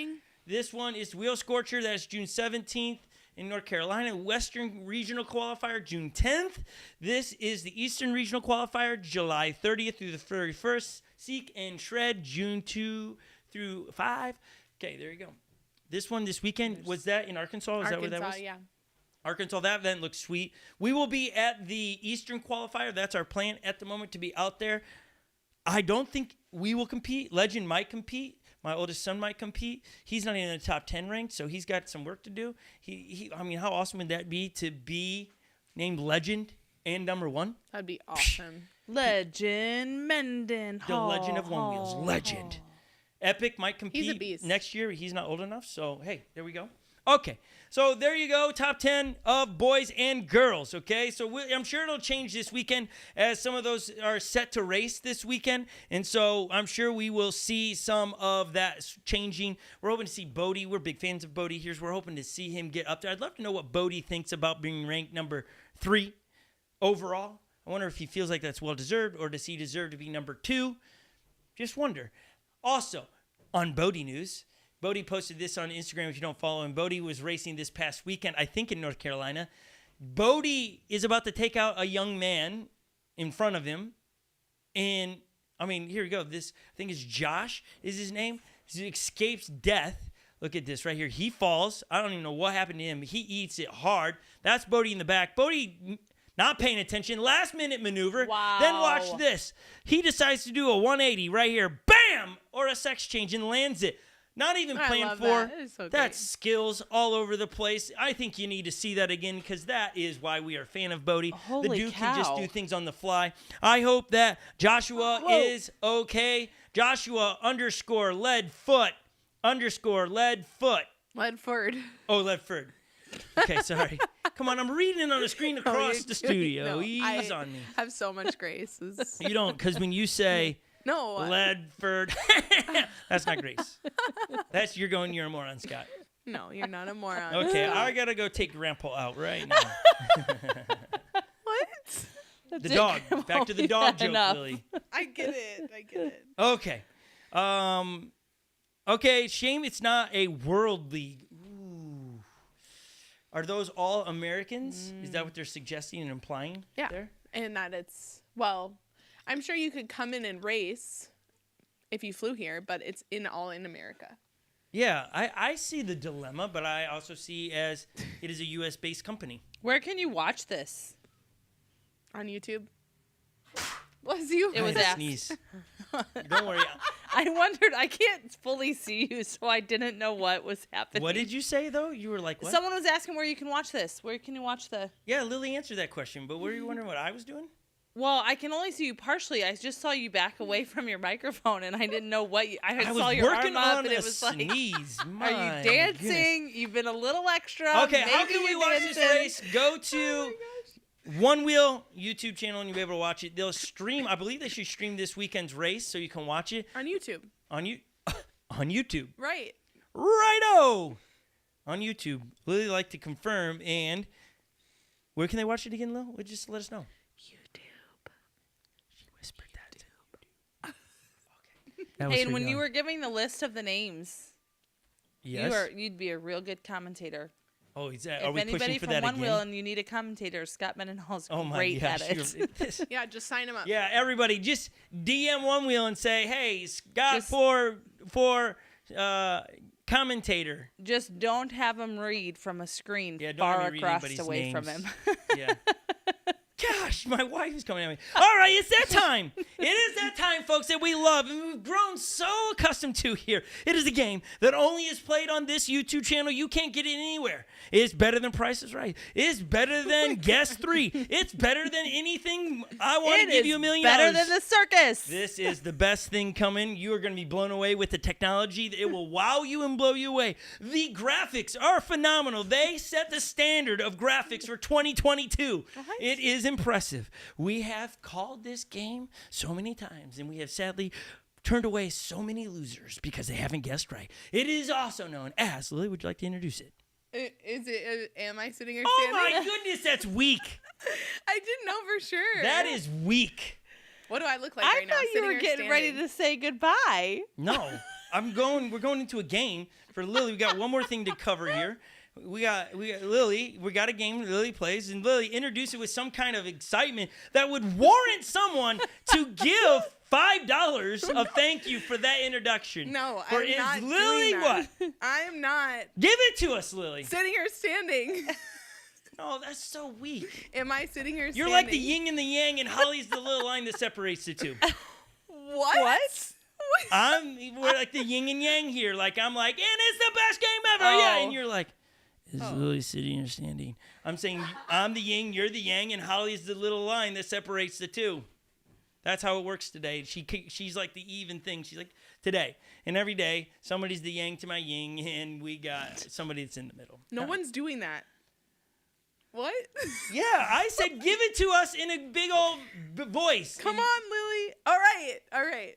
This one is Wheel Scorcher. That's June 17th in North Carolina. Western Regional Qualifier, June 10th. This is the Eastern Regional Qualifier, July 30th through the 31st. Seek and Shred, June 2 through 5. Okay, there you go. This one this weekend, was that in Arkansas? Is that where that was?
Yeah.
Arkansas, that event looks sweet. We will be at the Eastern Qualifier. That's our plan at the moment, to be out there. I don't think we will compete. Legend might compete. My oldest son might compete. He's not even in the top 10 ranked, so he's got some work to do. I mean, how awesome would that be to be named Legend and number 1?
That'd be awesome.
Legend Mendenhall.
The Legend of One Wheels. Legend. Epic might compete.
He's a beast.
Next year. He's not old enough, so hey, there we go. Okay, so there you go, top 10 of boys and girls, okay? So I'm sure it'll change this weekend as some of those are set to race this weekend, and so I'm sure we will see some of that changing. We're hoping to see BODHI. We're big fans of BODHI here, so we're hoping to see him get up there. I'd love to know what BODHI thinks about being ranked number 3 overall. I wonder if he feels like that's well-deserved, or does he deserve to be number 2? Just wonder. Also, on BODHI news, BODHI posted this on Instagram if you don't follow him. BODHI was racing this past weekend, I think in North Carolina. BODHI is about to take out a young man in front of him, and I mean, here we go. This, I think it's Josh is his name. He escapes death. Look at this right here. He falls. I don't even know what happened to him. He eats it hard. That's BODHI in the back. BODHI not paying attention. Last minute maneuver.
Wow.
Then watch this. He decides to do a 180 right here. Bam! Or a sex change and lands it. Not even planned for.
That. It is so
That's skills all over the place. I think you need to see that again because that is why we are a fan of BODHI.
Holy
the dude
cow.
can just do things on the fly. I hope that Joshua is okay. Joshua _ lead foot _ lead foot.
Ledford.
Oh, Ledford. Okay, sorry. Come on, I'm reading it on the screen across the studio.
No,
Ease on me.
I have so much grace.
You don't, because when you say
No.
Ledford, that's not grace. You're a moron, Scott.
No, you're not a moron.
Okay, I gotta go take Grandpa out right now.
What?
The dog. Back to the dog joke,
enough.
Lily.
I get it.
Okay. Okay, shame it's not a world league. Ooh. Are those all Americans? Is that what they're suggesting and implying?
Yeah.
There?
And that it's, well, I'm sure you could come in and race if you flew here, but it's all in America.
Yeah, I see the dilemma, but I also see as it is a U.S.-based company.
Where can you watch this?
On YouTube. Bless you.
It was
I
asked.
sneeze. Don't worry.
I wondered. I can't fully see you, so I didn't know what was happening.
What did you say, though? You were like, what?
Someone was asking where you can watch this. Where can you watch the...
Yeah, Lily answered that question, but were you wondering what I was doing?
Well, I can only see you partially. I just saw you back away from your microphone, and I didn't know what I
I
saw
was
your
working
arm up,
on
and
a
it was like,
sneeze.
are
My
you dancing?
goodness.
You've been a little extra.
Okay, how
Maybe
can we
you're
watch this
dancing.
race? Go to One Wheel YouTube channel and you'll be able to watch it. They'll stream. I believe they should stream this weekend's race so you can watch it
On YouTube.
on YouTube.
Right.
Righto! On YouTube. Lily like to confirm. And where can they watch it again, Lil? Just let us know.
YouTube.
She whispered that. Okay. That was
Hey, and
her
when you
yawn.
were giving the list of the names,
Yes.
you'd be a real good commentator.
Oh, is that,
If
are we
anybody
pushing for
from
that
One
again?
Wheel and you need a commentator, Scott Mendenhall's
Oh my
great
gosh.
at it.
Yeah, just sign him up.
Yeah, everybody, just DM One Wheel and say, "Hey, Scott
Just-
for commentator."
Just don't have him read from a screen
Yeah, don't
far
have me read
across
anybody's
away from
names.
him.
Yeah. Gosh, my wife is coming at me. All right, it's that time. It is that time, folks, that we love and we've grown so accustomed to here. It is a game that only is played on this YouTube channel. You can't get it anywhere. It's better than Price is Right. It's better than Guess 3. It's better than anything. I want to give you $1 million.
Better than the circus.
This is the best thing coming. You are going to be blown away with the technology. It will wow you and blow you away. The graphics are phenomenal. They set the standard of graphics for 2022. It is impressive. We have called this game so many times, and we have sadly turned away so many losers because they haven't guessed right. It is also known as, Lily, would you like to introduce it?
Is it? Am I sitting or
Oh
standing?
my goodness, that's weak.
I didn't know for sure.
That is weak.
What do I look like
I
right now?
thought you
Sitting
were
or
getting ready
standing?
to say goodbye.
No, we're going into a game for Lily. We got one more thing to cover here. We got Lily. We got a game Lily plays, and Lily introduce it with some kind of excitement that would warrant someone to give $5 of thank you for that introduction.
No,
For
I'm
is
not
Lily
doing that.
what?
I am not
Give it to us, Lily.
sitting or standing.
No, that's so weak.
Am I sitting or standing?
You're like the yin and the yang, and Holly's the little line that separates the two.
What?
We're like the yin and yang here. Like I'm like, and it's the best game ever.
Oh.
Yeah, and you're like, is Lily sitting or standing? I'm saying I'm the yin, you're the yang, and Holly's the little line that separates the two. That's how it works today. She's like the even thing. She's like today, and every day somebody's the yang to my yin, and we got somebody that's in the middle.
No one's doing that. What?
Yeah, I said give it to us in a big old voice.
Come on, Lily. All right.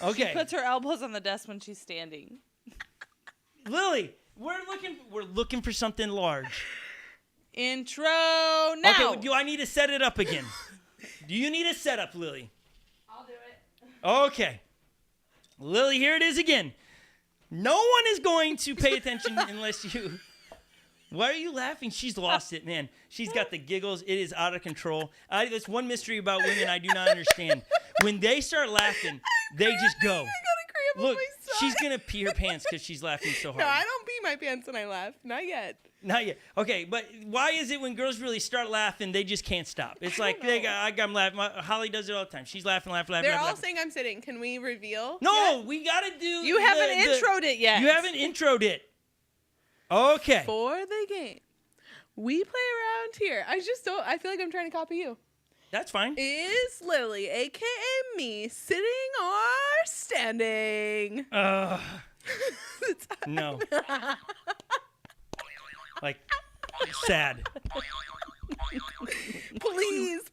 Okay,
Puts her elbows on the desk when she's standing.
Lily, we're looking for something large.
Intro now.
Okay, do I need to set it up again? Do you need a setup, Lily?
I'll do it.
Okay. Lily, here it is again. No one is going to pay attention unless you... Why are you laughing? She's lost it, man. She's got the giggles. It is out of control. That's one mystery about women I do not understand. When they start laughing, they just go.
I gotta cramp
Look,
on my side.
she's going to pee her pants because she's laughing so hard.
No, I don't pee my pants when I laugh. Not yet.
Not yet. Okay, but why is it when girls really start laughing, they just can't stop? It's like, I'm laughing. Holly does it all the time. She's laughing.
They're all saying I'm sitting. Can we reveal?
No,
yet?
we got to do.
You haven't introed it yet.
You haven't introed it. Okay.
For the game, we play around here. I feel like I'm trying to copy you.
That's fine.
Is Lily, a.k.a. me, sitting or standing?
No. Like, sad.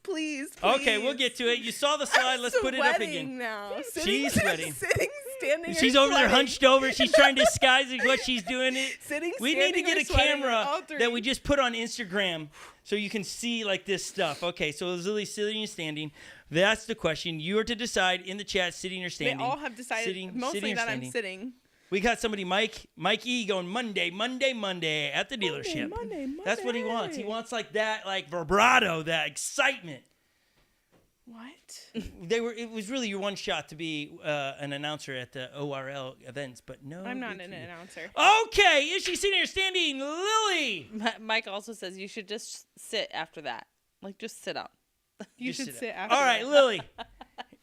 Please.
Okay, we'll get to it. You saw the slide. Let's put it up again.
Now.
She's sweating.
Sitting, standing.
She's over there hunched over. She's trying to disguise what she's doing. We need to get a camera that we just put on Instagram so you can see like this stuff. Okay, so is Lily sitting and standing? That's the question. You are to decide in the chat, sitting or standing.
They all have decided mostly that I'm sitting.
We got somebody, Mike E, going Monday at the dealership.
Monday.
That's what he wants. He wants like that, like vibrato, that excitement.
What?
It was really your one shot to be an announcer at the ORL events, but no.
I'm not an announcer.
Okay, is she sitting or standing? Lily!
Mike also says you should just sit after that. Like, just sit up.
You should sit after
All right,
that.
Lily.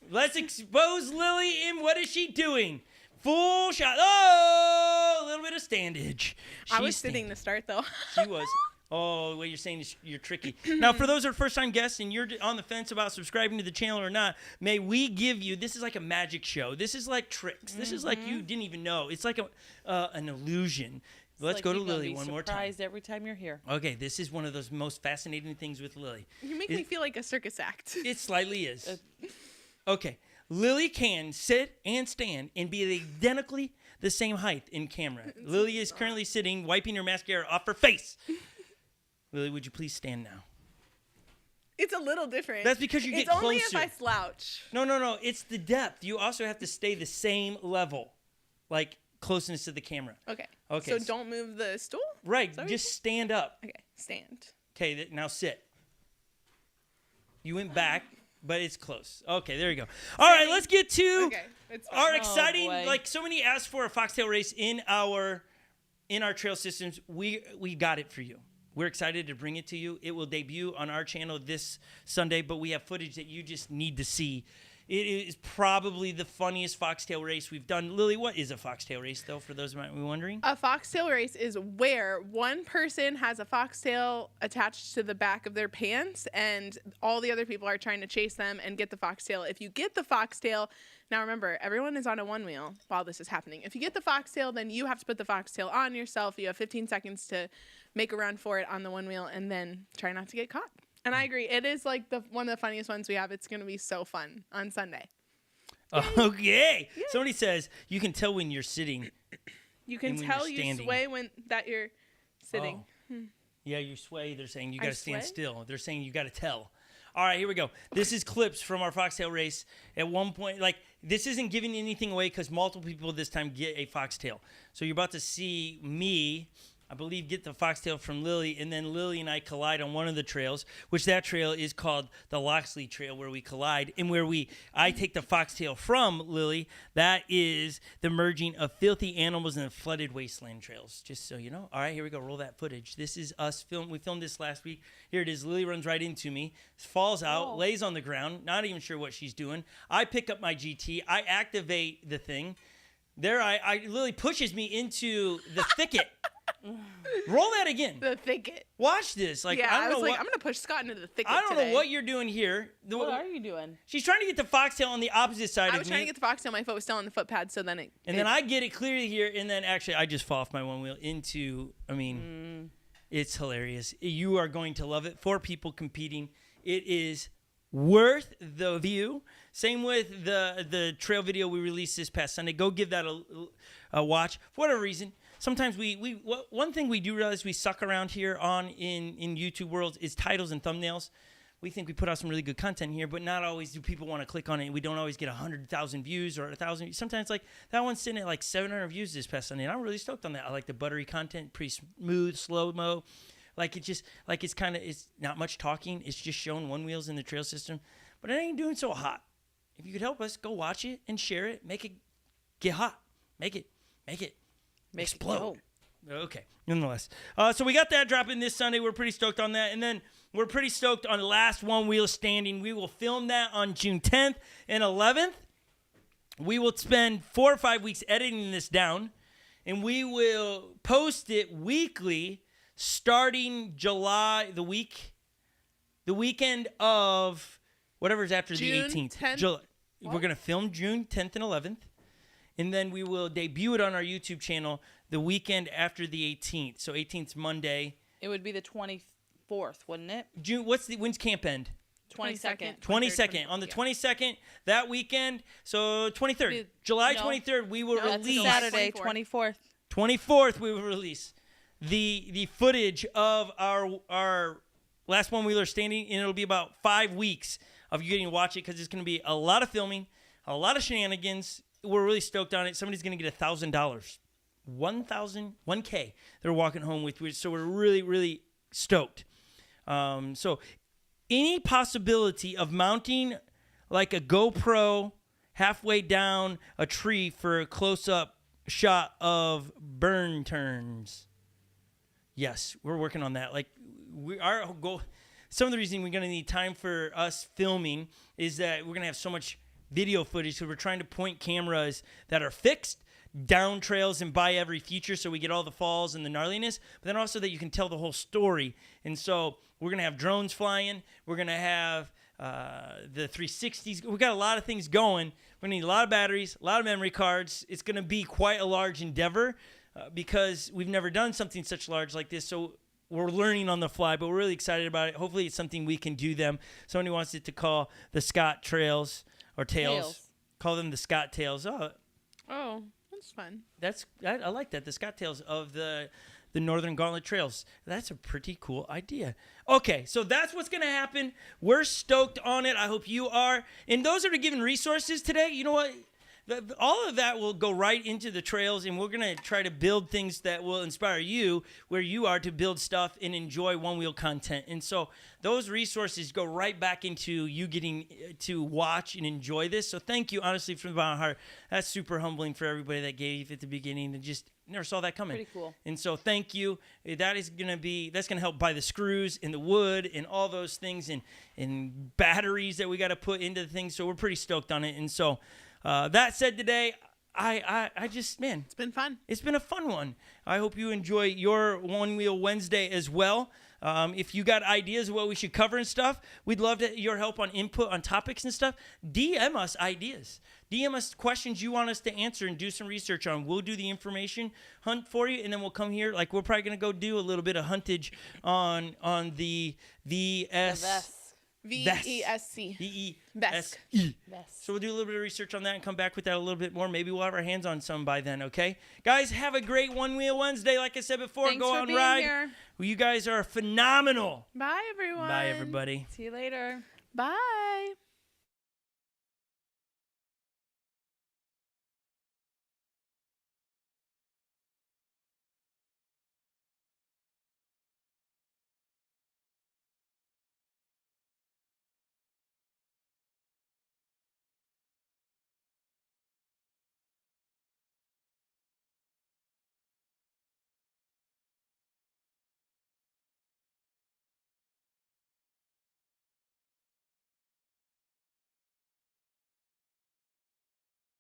Let's expose Lily, and what is she doing? Full shot. Oh, a little bit of standage.
I was sitting to start, though.
She was. Oh, what you're saying is you're tricky. Now, for those who are first-time guests and you're on the fence about subscribing to the channel or not, may we give you, this is like a magic show. This is like tricks. This is like you didn't even know. It's like an illusion. Let's go to Lily one more time.
Surprised every time you're here.
Okay, this is one of those most fascinating things with Lily.
You make me feel like a circus act.
It slightly is. Okay. Lily can sit and stand and be identically the same height in camera. Lily is currently sitting, wiping her mascara off her face. Lily, would you please stand now?
It's a little different.
That's because you get closer.
It's only if I slouch.
No. It's the depth. You also have to stay the same level, like closeness to the camera.
Okay.
So
don't move the stool?
Right. Just stand up.
Okay. Stand.
Okay. Now sit. You went back. But it's close. Okay, there you go. All right, let's get to our exciting, like so many asked for a Foxtail race in our trail systems. We got it for you. We're excited to bring it to you. It will debut on our channel this Sunday, but we have footage that you just need to see. It is probably the funniest Foxtail race we've done. Lily, what is a Foxtail race, though, for those who might be wondering?
A Foxtail race is where one person has a foxtail attached to the back of their pants, and all the other people are trying to chase them and get the foxtail. If you get the foxtail, now remember, everyone is on a one wheel while this is happening. If you get the foxtail, then you have to put the foxtail on yourself. You have 15 seconds to make a run for it on the one wheel, and then try not to get caught. And I agree. It is like one of the funniest ones we have. It's going to be so fun on Sunday.
Okay. Yay. Somebody says you can tell when you're sitting.
You can tell you sway that you're sitting.
Oh. Yeah, you sway. They're saying you got to stand still. They're saying you got to tell. All right, here we go. This is clips from our Foxtail race. At one point, like, this isn't giving anything away because multiple people this time get a foxtail. So you're about to see me, I believe, get the foxtail from Lily, and then Lily and I collide on one of the trails, which that trail is called the Loxley Trail, where we collide, and where I take the foxtail from Lily. That is the merging of filthy animals and flooded wasteland trails, just so you know. All right, here we go. Roll that footage. This is us we filmed this last week. Here it is. Lily runs right into me, falls out, lays on the ground, not even sure what she's doing. I pick up my GT. I activate the thing. Lily pushes me into the thicket. Roll that again.
The thicket.
Watch this. Like,
yeah,
I don't know
I'm gonna push Scott into the thicket.
I don't know what you're doing here.
What are you doing?
She's trying to get the foxtail on the opposite side of me.
I was trying to get the foxtail. My foot was still on the footpad, so then
then I get it clearly here, and then actually I just fall off my one wheel into. I mean, it's hilarious. You are going to love it. 4 people competing. It is worth the view. Same with the trail video we released this past Sunday. Go give that a watch. For whatever reason, sometimes one thing we do realize we suck around here in YouTube worlds is titles and thumbnails. We think we put out some really good content here, but not always do people want to click on it. We don't always get 100,000 views or 1,000. Sometimes like that one's sitting at like 700 views this past Sunday, and I'm really stoked on that. I like the buttery content, pretty smooth, slow-mo. It's not much talking. It's just showing one wheels in the trail system, but it ain't doing so hot. if you could help us, go watch it and share it. Make it get hot. Make it explode. Okay, nonetheless. So we got that dropping this Sunday. We're pretty stoked on that. And then we're pretty stoked on the last One Wheel Standing. We will film that on June 10th and 11th. We will spend 4 or 5 weeks editing this down, and we will post it weekly starting July, the weekend of whatever's after
June
the 18th.
10th?
July. We're going to film June 10th and 11th, and then we will debut it on our YouTube channel the weekend after the 18th. So 18th's Monday.
It would be the 24th, wouldn't it?
June. When's camp end?
22nd.
22nd. On the 22nd, that weekend. So 23rd. July 23rd, we will
That's
release.
Saturday, 24th.
24th, we will release the footage of our last One Wheeler Standing, and it'll be about 5 weeks of you getting to watch it because it's going to be a lot of filming, a lot of shenanigans. We're really stoked on it. Somebody's going to get $1,000. $1K they're walking home with. So we're really, really stoked. So any possibility of mounting like a GoPro halfway down a tree for a close-up shot of burn turns. Yes, we're working on that. Like our goal. Some of the reason we're going to need time for us filming is that we're going to have so much video footage. So we're trying to point cameras that are fixed down trails and by every feature, so we get all the falls and the gnarliness, but then also that you can tell the whole story. And so we're going to have drones flying. We're going to have the 360s. We've got a lot of things going. We're going to need a lot of batteries, a lot of memory cards. It's going to be quite a large endeavor because we've never done something such large like this. So we're learning on the fly, but we're really excited about it. Hopefully it's something we can do them. Somebody wants it to call the Scot Trails or Tails. Call them the Scot Tails.
Oh, that's fun.
I like that. The Scot Tails of the Northern Gauntlet Trails. That's a pretty cool idea. Okay, so that's what's going to happen. We're stoked on it. I hope you are. And those that are given resources today, you know what? All of that will go right into the trails, and we're going to try to build things that will inspire you where you are to build stuff and enjoy one-wheel content. And so those resources go right back into you getting to watch and enjoy this. So thank you, honestly, from the bottom of my heart. That's super humbling for everybody that gave at the beginning and just never saw that coming.
Pretty cool.
And so thank you. That's going to help buy the screws and the wood and all those things and batteries that we got to put into the things. So we're pretty stoked on it. And so that said, today, I just, man.
It's been fun.
It's been a fun one. I hope you enjoy your One Wheel Wednesday as well. If you got ideas of what we should cover and stuff, we'd love your help on input on topics and stuff. DM us ideas. DM us questions you want us to answer and do some research on. We'll do the information hunt for you, and then we'll come here. Like, we're probably going to go do a little bit of huntage on the VESC.
VESC.
VESC. So we'll do a little bit of research on that and come back with that a little bit more. Maybe we'll have our hands on some by then, okay? Guys, have a great One Wheel Wednesday. Like I said before,
Thanks
go
for
out and
being
ride.
here.
Well, you guys are phenomenal.
Bye, everyone.
Bye, everybody.
See you later.
Bye.